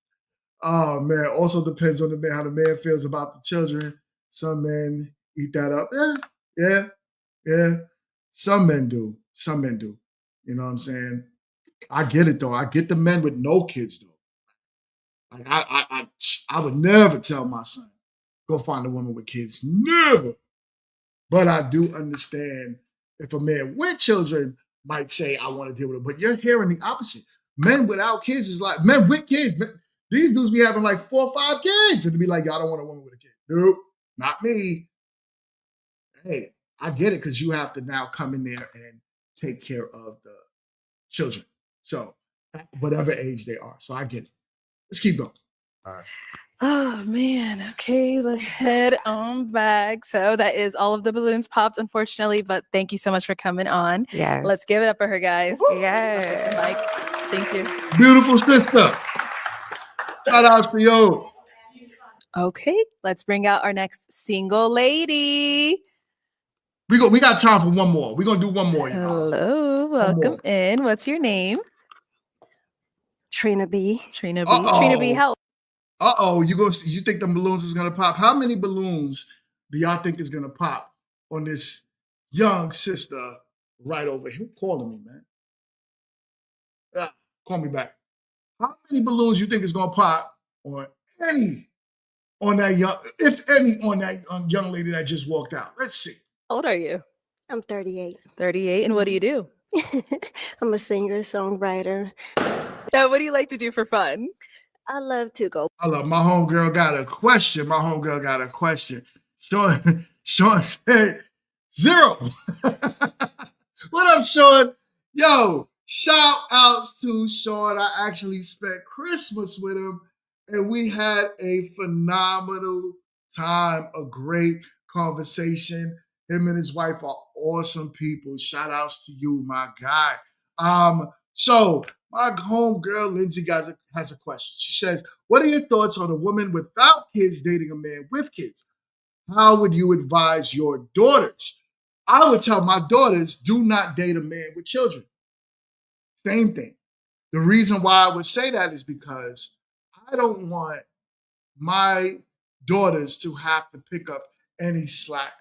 Oh, man, also depends on the man, how the man feels about the children. Some men eat that up. Yeah. Some men do. You know what I'm saying? I get it, though. I get the men with no kids, though. Like, I would never tell my son, go find a woman with kids. Never. But I do understand if a man with children might say, I want to deal with it. But you're hearing the opposite. Men without kids is like, men with kids, these dudes be having like 4 or 5 kids. And to be like, y'all don't want a woman with a kid. Nope, not me. Hey, I get it because you have to now come in there and take care of the children. So, whatever age they are. So I get it. Let's keep going. All right. Oh man. Okay, let's head on back. So that is all of the balloons popped, unfortunately, but thank you so much for coming on. Yes. Let's give it up for her, guys. Yes. Mike, thank you. Beautiful sister. Shout out to you. Okay, let's bring out our next single lady. We got time for one more. We're gonna do one more. Hello, welcome in. What's your name? Trina B. Trina B, how? You think the balloons is gonna pop? How many balloons do y'all think is gonna pop on this young sister right over here? Who calling me, man? Call me back. How many balloons you think is gonna pop on that young lady that just walked out? Let's see. How old are you? I'm 38. 38, and what do you do? I'm a singer, songwriter. Now, what do you like to do for fun? I love to go. I love my homegirl got a question. Sean said 0. What up, Sean? Yo, shout outs to Sean. I actually spent Christmas with him and we had a phenomenal time, a great conversation. Him and his wife are awesome people. Shout outs to you, my guy. So My homegirl Lindsay has a question. She says, what are your thoughts on a woman without kids dating a man with kids? How would you advise your daughters? I would tell my daughters, do not date a man with children. Same thing. The reason why I would say that is because I don't want my daughters to have to pick up any slack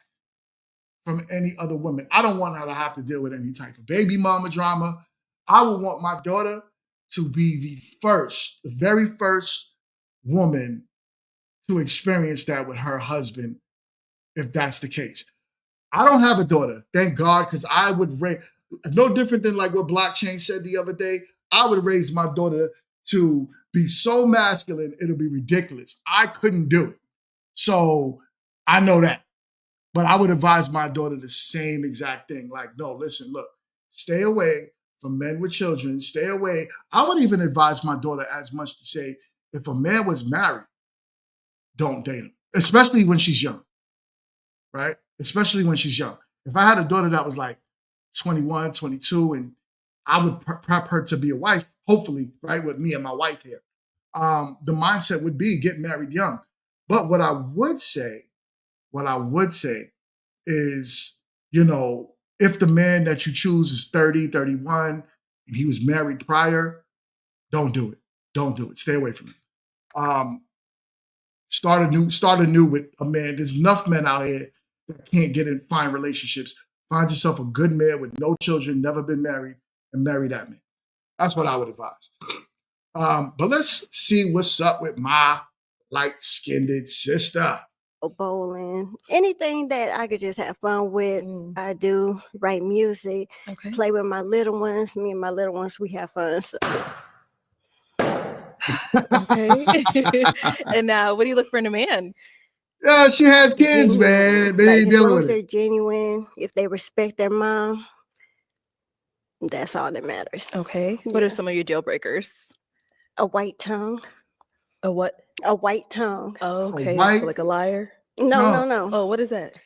from any other women. I don't want her to have to deal with any type of baby mama drama. I would want my daughter to be the very first woman to experience that with her husband, if that's the case. I don't have a daughter, thank God, because I would raise, no different than like what Blockchain said the other day, I would raise my daughter to be so masculine, it'll be ridiculous. I couldn't do it. So I know that. But I would advise my daughter the same exact thing. Like, no, listen, look, stay away from men with children, stay away. I would even advise my daughter as much to say, if a man was married, don't date him, especially when she's young, right? Especially when she's young. If I had a daughter that was like 21, 22, and I would prep her to be a wife, hopefully, right, with me and my wife here, the mindset would be get married young. But what I would say is, you know, if the man that you choose is 30, 31, and he was married prior, don't do it. Don't do it. Stay away from it. Start anew with a man. There's enough men out here that can't get in fine relationships. Find yourself a good man with no children, never been married, and marry that man. That's what I would advise. But let's see what's up with my light-skinned sister. Bowling, anything that I could just have fun with. I do write music, play with my little ones. Me and my little ones, we have fun. So. Okay. And now, what do you look for in a man? Yeah, she has kids, man. They ain't as dealing long with as it. they're genuine, if they respect their mom, that's all that matters. Okay. What are some of your deal breakers? A white tongue. A what? A white tongue. Oh, okay. white So like a liar? No. Oh, what is that?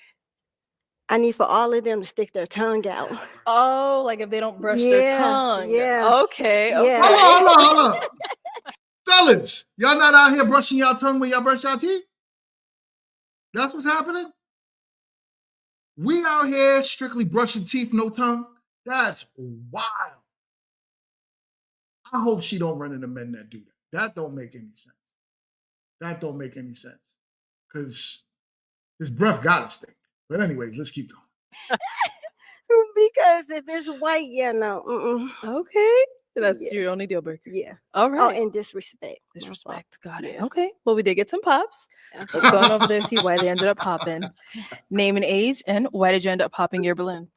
I need for all of them to stick their tongue out. Oh, like if they don't brush their tongue. Yeah. Okay. Yeah. Hold on. Fellas, y'all not out here brushing y'all tongue when y'all brush y'all teeth? That's what's happening? We out here strictly brushing teeth, no tongue? That's wild. I hope she don't run into men that do that. That don't make any sense. Because his breath gotta stink. But anyways, let's keep going. Because if it's white, no. Okay. That's your only deal breaker. Yeah. All right. Oh, and disrespect. Disrespect. Got it. Okay. Well, we did get some pops. Let's go on over there, see why they ended up popping. Name and age, and why did you end up popping your balloon?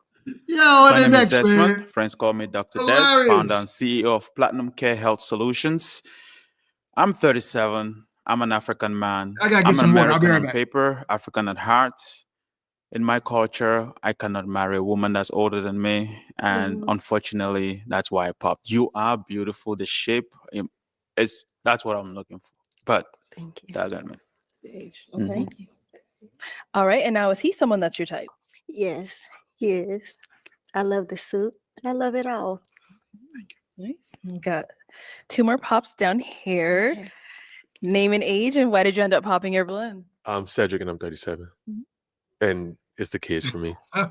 Yo, My name is next, Desmond. man. Friends call me Dr. Des, Hilarious. founder and CEO of Platinum Care Health Solutions. I'm 37. I'm an African man. I gotta get I'm some an water. I'll be American right on back. paper, African at heart. In my culture, I cannot marry a woman that's older than me. And unfortunately, that's why I popped. You are beautiful. The shape, that's what I'm looking for. But thank you. That got me. Age. Okay. All right. And now, is he someone that's your type? Yes, he is. I love the suit. I love it all. Nice. We got two more pops down here. Okay. Name and age, and why did you end up popping your balloon? I'm Cedric, and I'm 37. And it's the kids for me. Okay.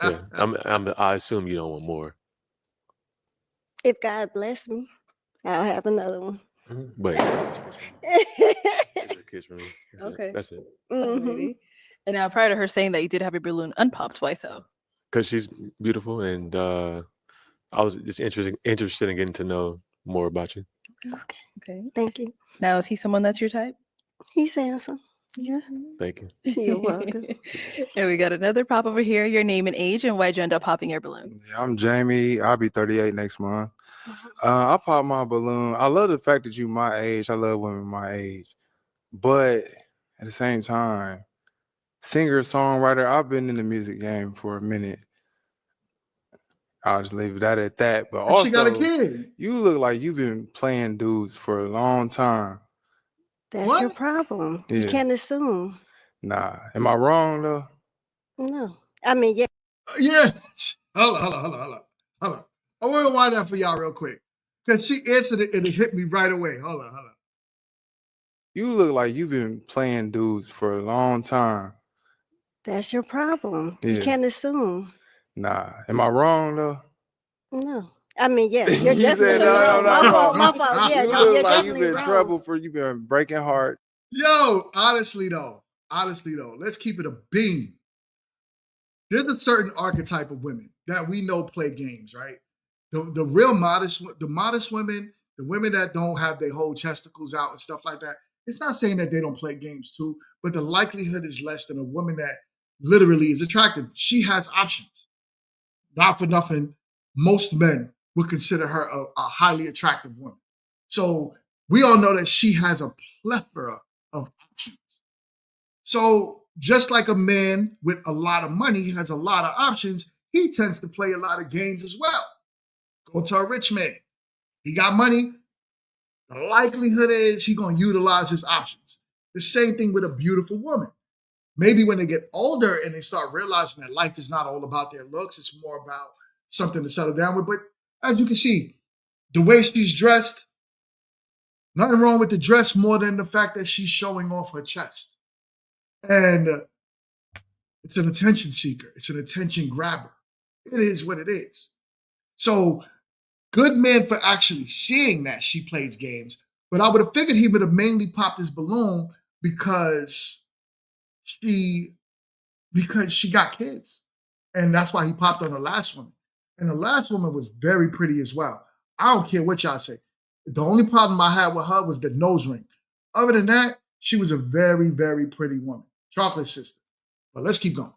Yeah, I assume you don't want more. If God bless me, I'll have another one. But it's the kids for me. Okay. That's it. And now, prior to her saying that you did have your balloon unpopped, why so? Because she's beautiful, and I was just interested in getting to know more about you. Okay. Thank you. Now, is he someone that's your type? He's handsome. Yeah. Thank you. You're welcome. And we got another pop over here. Your name and age, and why'd you end up popping your balloon? I'm Jamie. I'll be 38 next month. I popped my balloon. I love the fact that you my age. I love women my age. But at the same time, singer, songwriter, I've been in the music game for a minute. I'll just leave that at that. But also, she got a kid. You look like you've been playing dudes for a long time. That's your problem. Yeah. You can't assume. Nah. Am I wrong, though? No. I mean, yeah. Yeah. Hold on. I want to wind that for y'all real quick. Because she answered it and it hit me right away. Hold on. You look like you've been playing dudes for a long time. That's your problem. You Yeah. can't assume. Nah. Am I wrong though? No. I mean, yes, you're You definitely said no, wrong. no, no. My fault. Yeah, You no, look you're like you've definitely been in wrong. trouble for you've been breaking hearts. Yo, honestly though, let's keep it a beam. There's a certain archetype of women that we know play games, right? The real modest women, the women that don't have their whole chesticles out and stuff like that. It's not saying that they don't play games too, but the likelihood is less than a woman that literally is attractive. She has options. Not for nothing, most men would consider her a highly attractive woman. So we all know that she has a plethora of options. So just like a man with a lot of money has a lot of options, he tends to play a lot of games as well. Go to a rich man. He got money. The likelihood is he's going to utilize his options. The same thing with a beautiful woman. Maybe when they get older and they start realizing that life is not all about their looks, it's more about something to settle down with. But as you can see, the way she's dressed, nothing wrong with the dress more than the fact that she's showing off her chest. And it's an attention seeker. It's an attention grabber. It is what it is. So good man for actually seeing that she plays games. But I would have figured he would have mainly popped his balloon because she got kids. And that's why he popped on the last woman. And the last woman was very pretty as well. I don't care what y'all say. The only problem I had with her was the nose ring. Other than that, she was a very, very pretty woman. Chocolate sister. But let's keep going.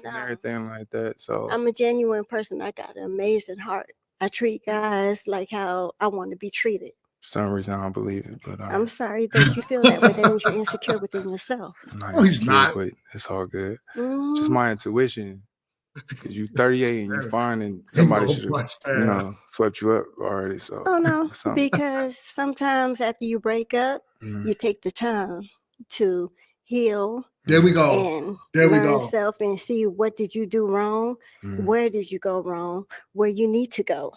And everything like that. So I'm a genuine person. I got an amazing heart. I treat guys like how I want to be treated. for some reason I don't believe it, but I'm sorry that you feel that way. That means you're insecure within yourself. I'm not No, he's insecure, not. but it's all good. Mhm. Just my intuition. Because you 38 and you find and Ain't somebody no should have, bust you down. know, swept you up already. So Oh no, something. because sometimes after you break up, you take the time to heal. There we go. And There we learn go. self and see what did you do wrong, where did you go wrong, where you need to go.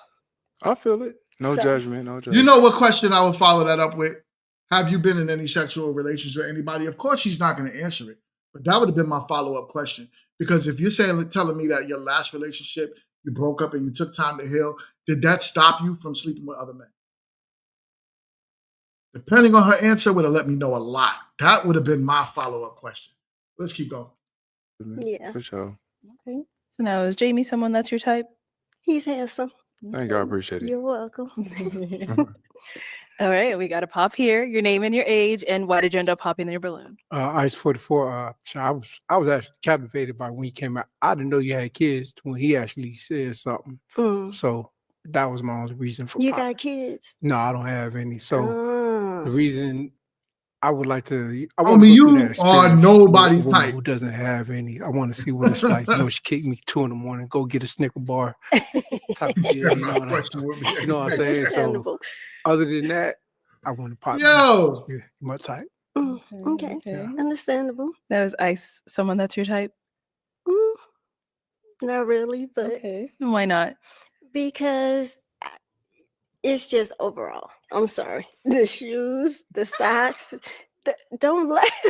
I feel it. No So- judgment, no judgment. You know what question I would follow that up with? Have you been in any sexual relations with anybody? Of course, she's not going to answer it. But that would have been my follow-up question. Because if you're telling me that your last relationship, you broke up and you took time to heal, did that stop you from sleeping with other men? Depending on her answer, would have let me know a lot. That would have been my follow-up question. Let's keep going. Yeah. For sure. Okay. So now is Jamie someone that's your type? He's handsome. Thank you. I appreciate it. You're welcome. All right, we got a pop here. Your name and your age, and why did you end up popping your balloon? Ice 44. I was actually captivated by when he came out. I didn't know you had kids when he actually said something. So that was my only reason for You popping. got kids? No, I don't have any. So Ah. the reason I would like to, I mean, you are nobody's with a woman type. who doesn't have any. I want to see what it's like. You know, she kicked me 2 a.m, go get a Snicker bar. Type of deal, you know what I'm saying? So Understandable. other than that, I want to pop. Yo, you. My type. Okay. Understandable. That was Ice. Someone that's your type? Not really, but Okay. Why not? because it's just overall. I'm sorry. The shoes, the socks. Don't laugh.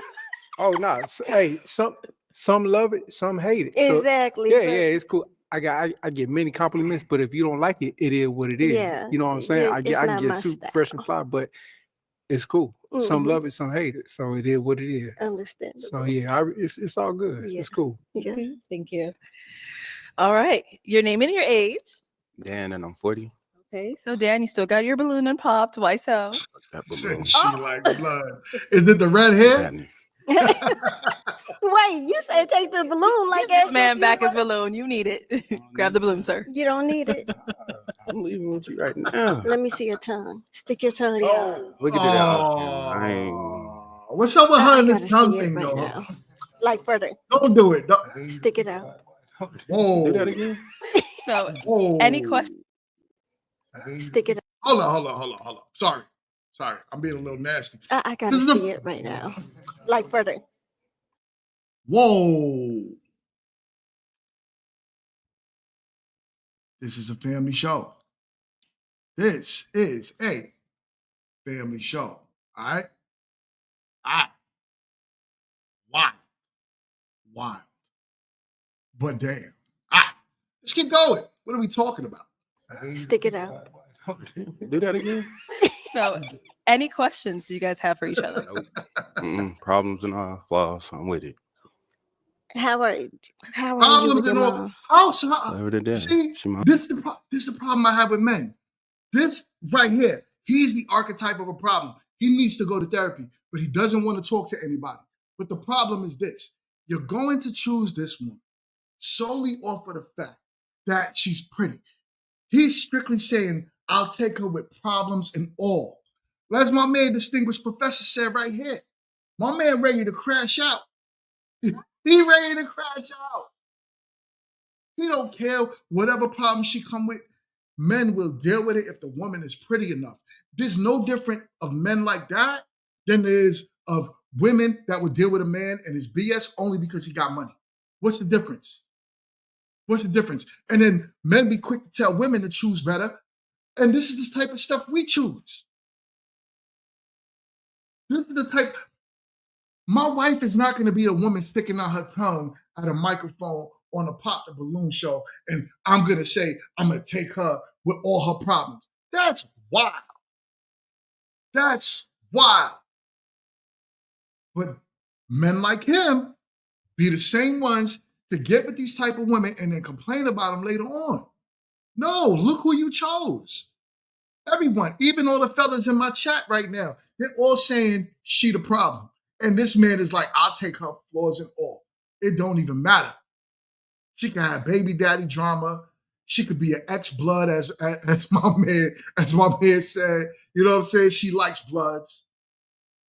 Oh no! Hey, some love it, some hate it. So, Exactly. yeah, but- it's cool. I get many compliments, but if you don't like it, it is what it is. Yeah, You know what I'm saying? I it's get not my super fresh and fly, but it's cool. Some Mhm. love it, some hate it. So it is what it is. Understandable. So yeah, it's all good. Yeah. It's cool. Yeah. Okay, thank you. All right. Your name and your age. Dan, and I'm 40. Okay, so Dan, you still got your balloon unpopped. Why so? That said balloon. she like blood. Is it the red hair? Wait, you said take the balloon like This as man if back you his balloon. You need it. Grab the balloon, sir. You don't need it. I'm leaving with you right now. Let me see your tongue. Stick your tongue out. We can do that off camera. I ain't. What's up with her and gotta this tongue see it thing, right though? now. Like further. Don't do it. Don't. Stick it out. Whoa. Do that again? So, Whoa. any question? Stick it out. Hold on. Sorry. I'm being a little nasty. I gotta This is a- see it right now. Like further. Whoa. This is a family show. This is a family show. All right? Wild. But damn. Let's keep going. What are we talking about? Stick it out. Do that again. So, any questions you guys have for each other? Problems and all flaws. I'm with it. How are you Problems with and your all. mom? See, this is the problem I have with men. This right here, he's the archetype of a problem. He needs to go to therapy, but he doesn't want to talk to anybody. But the problem is this. You're going to choose this one solely off of the fact that she's pretty. He's strictly saying, I'll take her with problems and all. As my man, distinguished professor, said right here, my man ready to crash out. He ready to crash out. He don't care whatever problem she come with. Men will deal with it if the woman is pretty enough. There's no different of men like that than there is of women that would deal with a man and his BS only because he got money. What's the difference? What's the difference? And then men be quick to tell women to choose better. And this is the type of stuff we choose. This is the type. My wife is not going to be a woman sticking out her tongue at a microphone on a Pop the Balloon show, and I'm going to say I'm going to take her with all her problems. That's wild. That's wild. But men like him be the same ones to get with these type of women and then complain about them later on. No, look who you chose. Everyone, even all the fellas in my chat right now, they're all saying she the problem. And this man is like, I'll take her flaws and all. It don't even matter. She can have baby daddy drama. She could be an ex-blood, as my man said. You know what I'm saying? She likes bloods,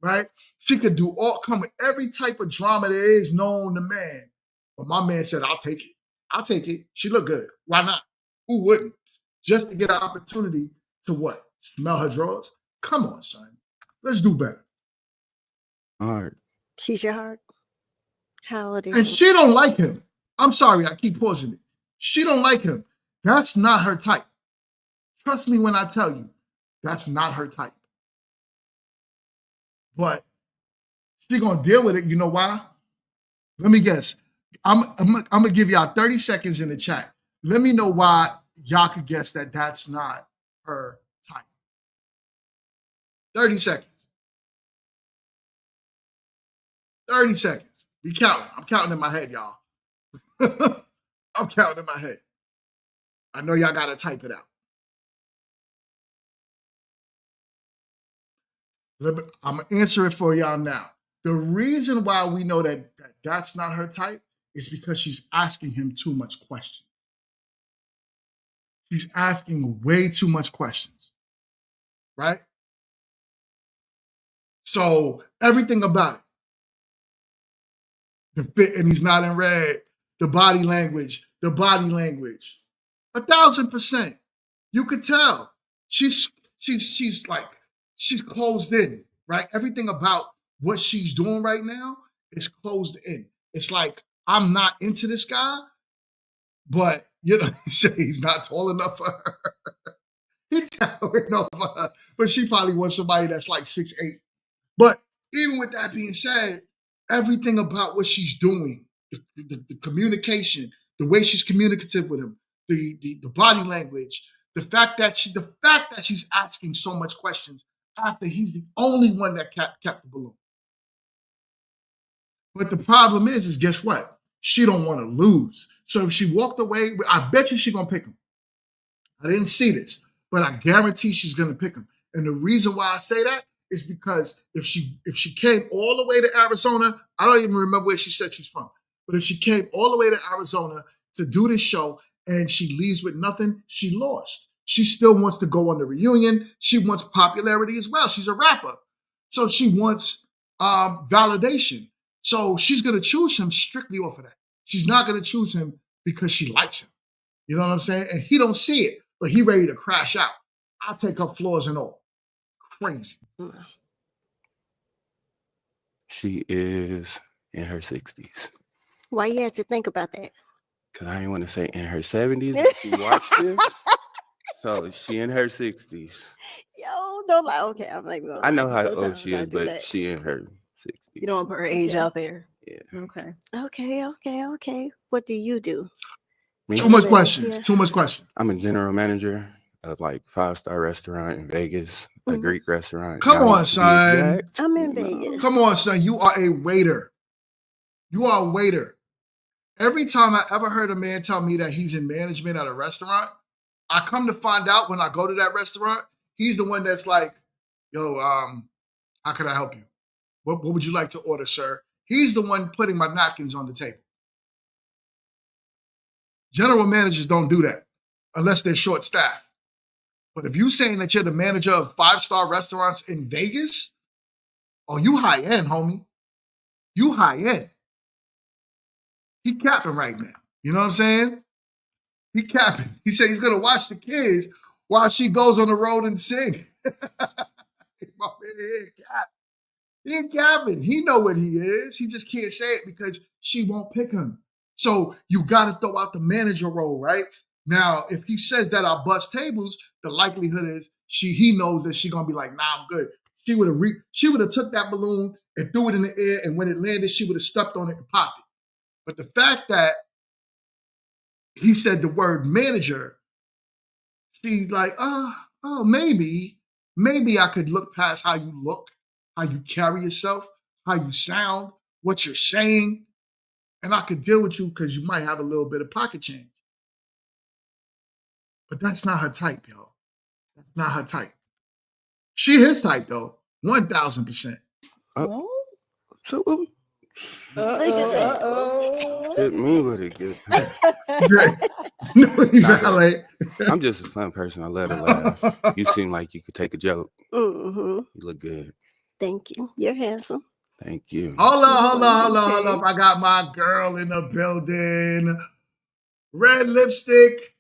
right? She could come with every type of drama there is known to man. But my man said, I'll take it. I'll take it. She look good. Why not? Who wouldn't? Just to get an opportunity to what? Smell her drawers? Come on, son. Let's do better. All right. She's your heart. How old is And she? she don't like him. I'm sorry, I keep pausing it. She don't like him. That's not her type. Trust me when I tell you, that's not her type. But she gonna deal with it. You know why? Let me guess. I'm gonna give y'all 30 seconds in the chat. Let me know why y'all could guess that that's not her type. 30 seconds. 30 seconds. Be counting. I'm counting in my head, y'all. I'm counting in my head. I know y'all gotta type it out. I'm gonna answer it for y'all now. The reason why we know that that's not her type is because she's asking him too much questions. She's asking way too much questions, right? So everything about it, the fit, and he's not in red, the body language, 1,000%. You could tell she's closed in, right? Everything about what she's doing right now is closed in. It's like, I'm not into this guy, but you know, he's not tall enough for her. He's towering over her, but she probably wants somebody that's like 6'8". But even with that being said, everything about what she's doing, the communication, the way she's communicative with him, the body language, the fact that she's asking so much questions after he's the only one that kept the balloon. But the problem is guess what? She don't want to lose. So if she walked away, I bet you she's gonna pick him. I didn't see this, but I guarantee she's gonna pick him. And the reason why I say that is because if she came all the way to Arizona, I don't even remember where she said she's from, but if she came all the way to Arizona to do this show and she leaves with nothing, she lost. She still wants to go on the reunion. She wants popularity as well. She's a rapper. So she wants validation. So she's going to choose him strictly off of that. She's not going to choose him because she likes him. You know what I'm saying? And he don't see it, but he ready to crash out. I'll take her flaws and all. Crazy. She is in her 60s. Why you have to think about that? Because I didn't want to say in her 70s. If you watch this, So she in her 60s. Yo, don't lie. Okay, I'm not even gonna I know lie. how Sometimes old she I is, do but that. she in her 60s. You don't want to put her age out there. Yeah. Okay. Okay. What do you do? Me? Too much questions. Too much questions. I'm a general manager of like 5-star restaurant in Vegas, a Greek restaurant. Come on, Giants to be son. exact. I'm in Vegas. Come on, son. You are a waiter. You are a waiter. Every time I ever heard a man tell me that he's in management at a restaurant, I come to find out when I go to that restaurant, he's the one that's like, yo, how can I help you? What would you like to order, sir? He's the one putting my napkins on the table. General managers don't do that unless they're short-staffed. But if you're saying that you're the manager of 5-star restaurants in Vegas, oh, you high-end, homie. You high-end. He capping right now. You know what I'm saying? He capping. He said he's going to watch the kids while she goes on the road and sing. He ain't capping. He know what he is. He just can't say it because she won't pick him. So you got to throw out the manager role, right? Now, if he says that I bust tables, the likelihood is he knows that she's gonna be like, nah, I'm good. She would have took that balloon and threw it in the air, and when it landed, she would have stepped on it and popped it. But the fact that he said the word manager, she's like, oh, maybe I could look past how you look, how you carry yourself, how you sound, what you're saying, and I could deal with you because you might have a little bit of pocket change. But that's not her type, yo. That's not her type. She his type, though. 1,000%. So Uh-oh. Hit me with it, good. I'm just a fun person. I love to laugh. You seem like you could take a joke. Mm-hmm. You look good. Thank you. You're handsome. Thank you. Hold up. I got my girl in the building. Red lipstick.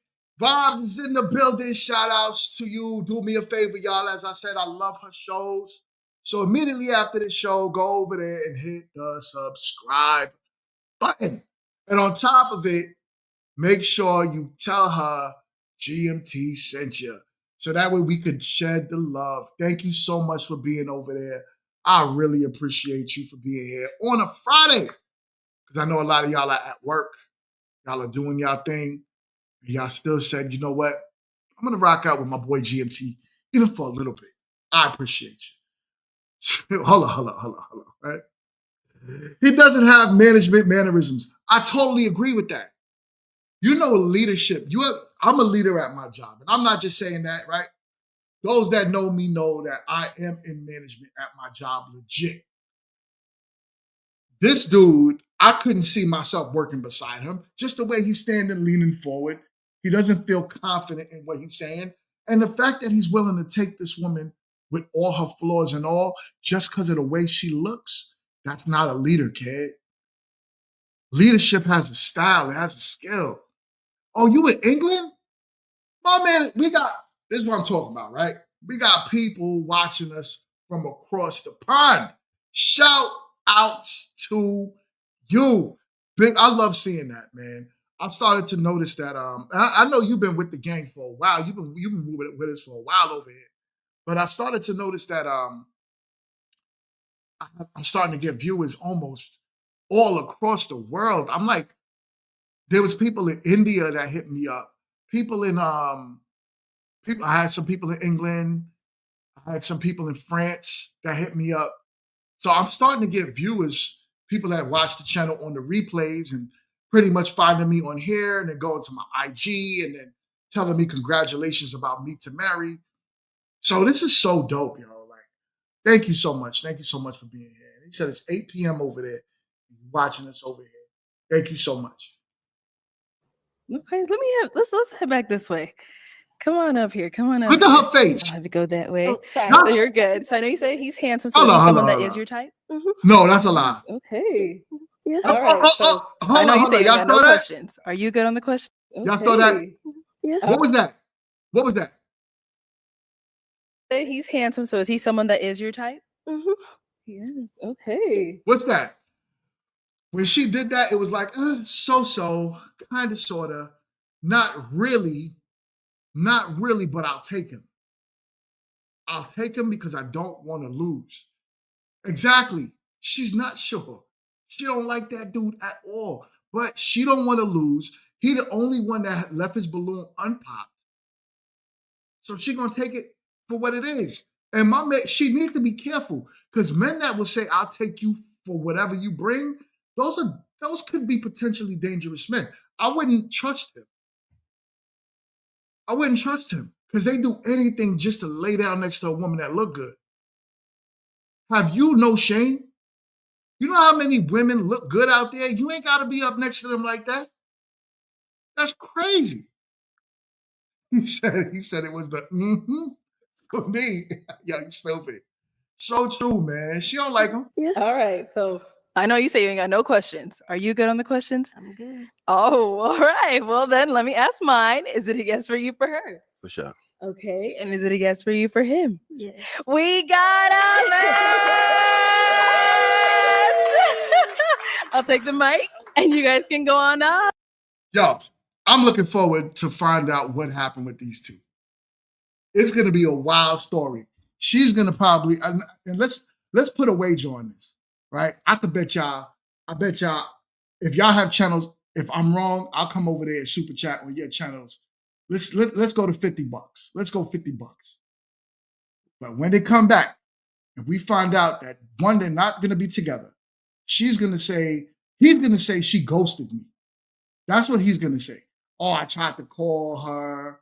Vibes is in the building. Shout outs to you. Do me a favor, y'all. As I said, I love her shows. So immediately after the show, go over there and hit the subscribe button. And on top of it, make sure you tell her GMT sent you. So that way we could shed the love. Thank you so much for being over there. I really appreciate you for being here on a Friday. Because I know a lot of y'all are at work. Y'all are doing y'all thing. And y'all still said, you know what? I'm going to rock out with my boy GMT, even for a little bit. I appreciate you. Hold on. Right? He doesn't have management mannerisms. I totally agree with that. You know, leadership. I'm a leader at my job. And I'm not just saying that, right? Those that know me know that I am in management at my job legit. This dude, I couldn't see myself working beside him. Just the way he's standing, leaning forward. He doesn't feel confident in what he's saying. And the fact that he's willing to take this woman with all her flaws and all, just because of the way she looks, that's not a leader, kid. Leadership has a style, it has a skill. Oh, you in England? My man, this is what I'm talking about, right? We got people watching us from across the pond. Shout outs to you. Big, I love seeing that, man. I started to notice that. I know you've been with the gang for a while. You've been with us for a while over here. But I started to notice that I'm starting to get viewers almost all across the world. I'm like, there was people in India that hit me up. People in I had some people in England. I had some people in France that hit me up. So I'm starting to get viewers, people that watch the channel on the replays and pretty much finding me on here and then going to my IG and then telling me congratulations about me to marry. So this is so dope, yo. Like, thank you so much. Thank you so much for being here. He said it's 8 p.m. over there, watching us over here. Thank you so much. Okay, let's head back this way. Come on up here. Look at her face. I'll have to go that way. Oh, sorry. No, you're good. So I know you said he's handsome. So is he someone that is your type? No, that's a lie. Okay. Yeah. All right. So I know you said you got no questions. Are you good on the question? Y'all saw that? Yeah. What was that? What was that? He's handsome. So is he someone that is your type? Mm-hmm. Yes. Okay. What's that? When she did that, it was like, so, kind of, sort of, not really. Not really, but I'll take him. I'll take him because I don't want to lose. Exactly. She's not sure. She don't like that dude at all, but she don't want to lose. He the only one that left his balloon unpopped. So she gonna take it for what it is. And my man, she needs to be careful because men that will say, "I'll take you for whatever you bring," those could be potentially dangerous men. I wouldn't trust him. I wouldn't trust him because they do anything just to lay down next to a woman that look good. Have you no shame? You know how many women look good out there? You ain't got to be up next to them like that. That's crazy. He said it was the for me. Yeah, you stupid. So true, man. She don't like him. Yeah. All right. So I know you say you ain't got no questions. Are you good on the questions? I'm good. Oh, all right. Well, then let me ask mine. Is it a yes for you for her? For sure. Okay. And is it a yes for you for him? Yes. We got a match. I'll take the mic and you guys can go on up. Yo, I'm looking forward to find out what happened with these two. It's going to be a wild story. She's going to probably, and let's put a wager on this, right? I bet y'all, if y'all have channels, if I'm wrong, I'll come over there and super chat on your channels. Let's go to $50. Let's go $50. But when they come back and we find out that one, they're not going to be together, he's going to say she ghosted me. That's what he's going to say. Oh, I tried to call her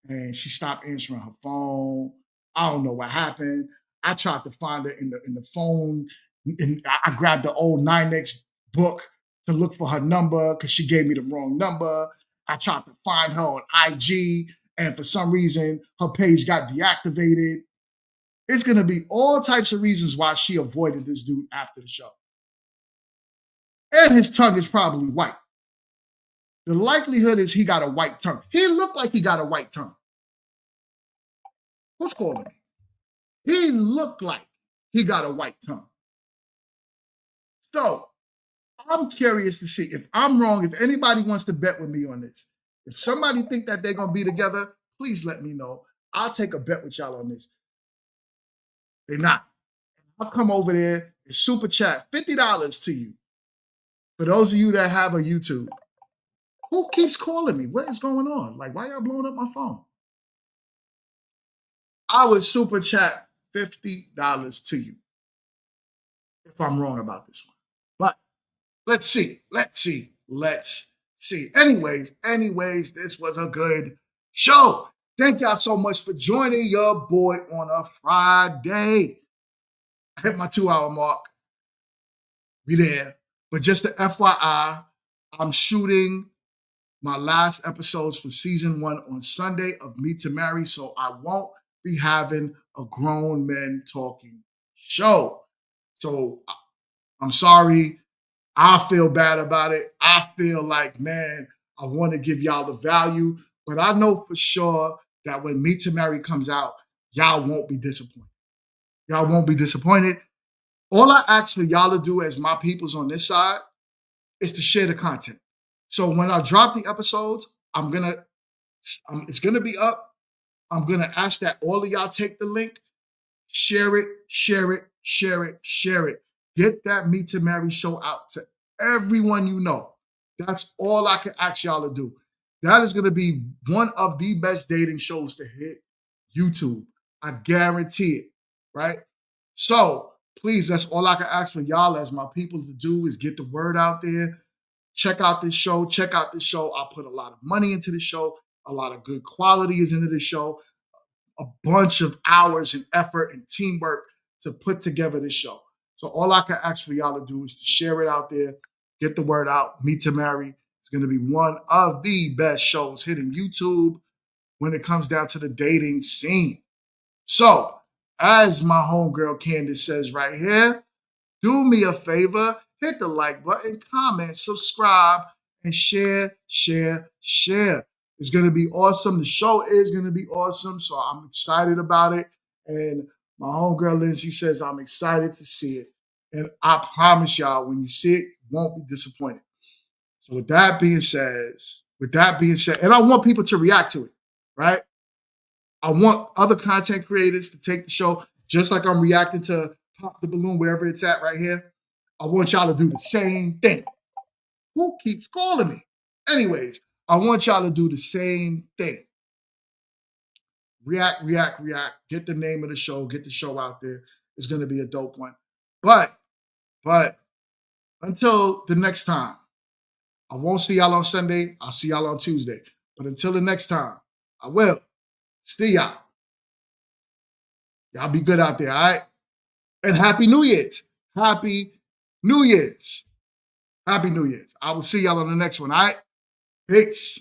and she stopped answering her phone. I don't know what happened. I tried to find her in the phone. And I grabbed the old 9X book to look for her number because she gave me the wrong number. I tried to find her on IG, and for some reason, her page got deactivated. It's going to be all types of reasons why she avoided this dude after the show. And his tongue is probably white. The likelihood is he got a white tongue. He looked like he got a white tongue. Who's calling me? He looked like he got a white tongue. So I'm curious to see if I'm wrong, if anybody wants to bet with me on this. If somebody think that they're going to be together, please let me know. I'll take a bet with y'all on this. They're not. I'll come over there and super chat $50 to you. For those of you that have a YouTube, who keeps calling me? What is going on? Like, why y'all blowing up my phone? I would super chat $50 to you if I'm wrong about this one. But let's see. Anyways, this was a good show. Thank y'all so much for joining your boy on a Friday. I hit my 2-hour mark. We there. But just the FYI, I'm shooting my last episodes for season 1 on Sunday of Meet to Marry, so I won't be having a grown men talking show. So I'm sorry. I feel bad about it. I feel like, man, I want to give y'all the value, but I know for sure that when Meet to Marry comes out, y'all won't be disappointed. Y'all won't be disappointed. All I ask for y'all to do as my peoples on this side is to share the content. So when I drop the episodes, it's gonna be up. I'm gonna ask that all of y'all take the link, share it. Get that Meet to Marry show out to everyone you know. That's all I can ask y'all to do. That is gonna be one of the best dating shows to hit YouTube. I guarantee it, right? So please, that's all I can ask for y'all as my people to do is get the word out there. Check out this show. I put a lot of money into the show. A lot of good quality is into the show. A bunch of hours and effort and teamwork to put together this show. So all I can ask for y'all to do is to share it out there, get the word out. Meet to Marry. It's going to be one of the best shows hitting YouTube when it comes down to the dating scene. So, as my homegirl Candace says right here, do me a favor, hit the like button, comment, subscribe, and share. It's going to be awesome. The show is going to be awesome, so I'm excited about it. And my homegirl Lindsay says I'm excited to see it. And I promise y'all, when you see it, you won't be disappointed. So with that being said, and I want people to react to it, right? I want other content creators to take the show, just like I'm reacting to Pop the Balloon, wherever it's at right here. I want y'all to do the same thing. Who keeps calling me? Anyways, I want y'all to do the same thing. React. Get the name of the show. Get the show out there. It's going to be a dope one. But until the next time, I won't see y'all on Sunday. I'll see y'all on Tuesday. But until the next time, I will see y'all. Y'all be good out there, all right? And Happy New Year's. Happy New Year's. Happy New Year's. I will see y'all on the next one, all right? Peace.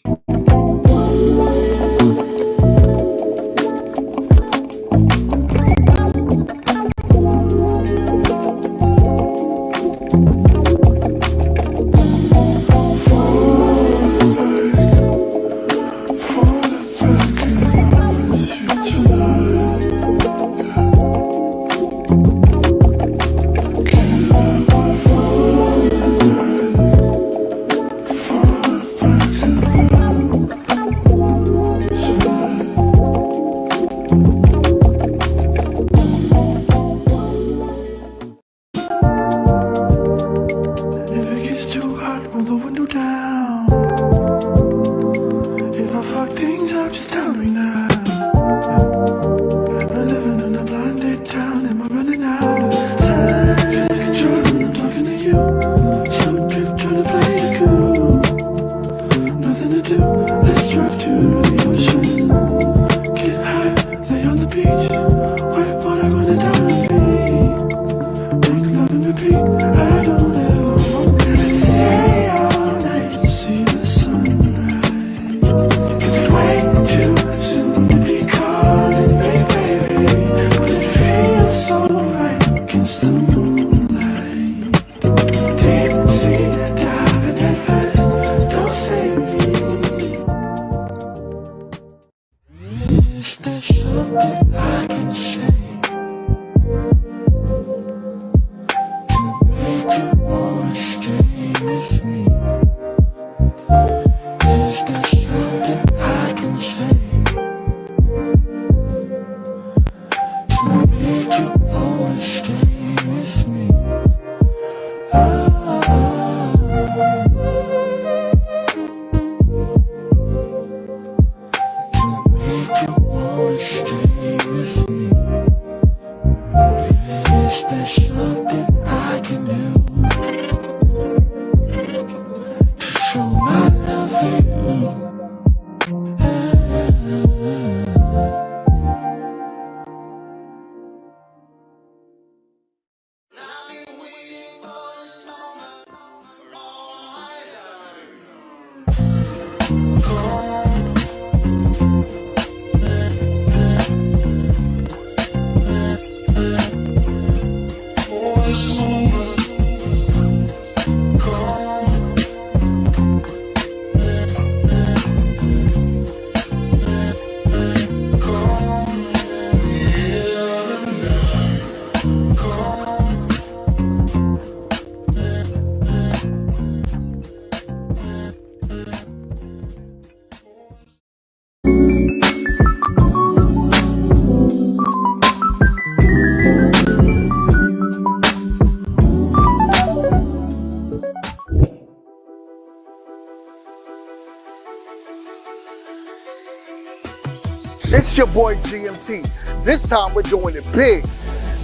It's your boy GMT. This time we're doing it big.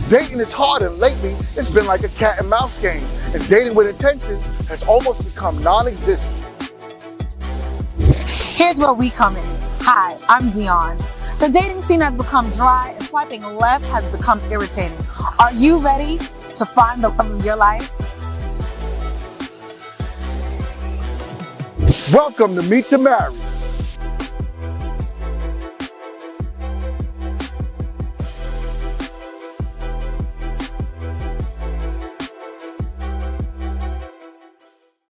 Dating is hard, and lately it's been like a cat and mouse game, and dating with intentions has almost become non-existent. Here's where we come in. Hi, I'm Dion. The dating scene has become dry, and swiping left has become irritating. Are you ready to find the love of your life? Welcome to Meet to Marry.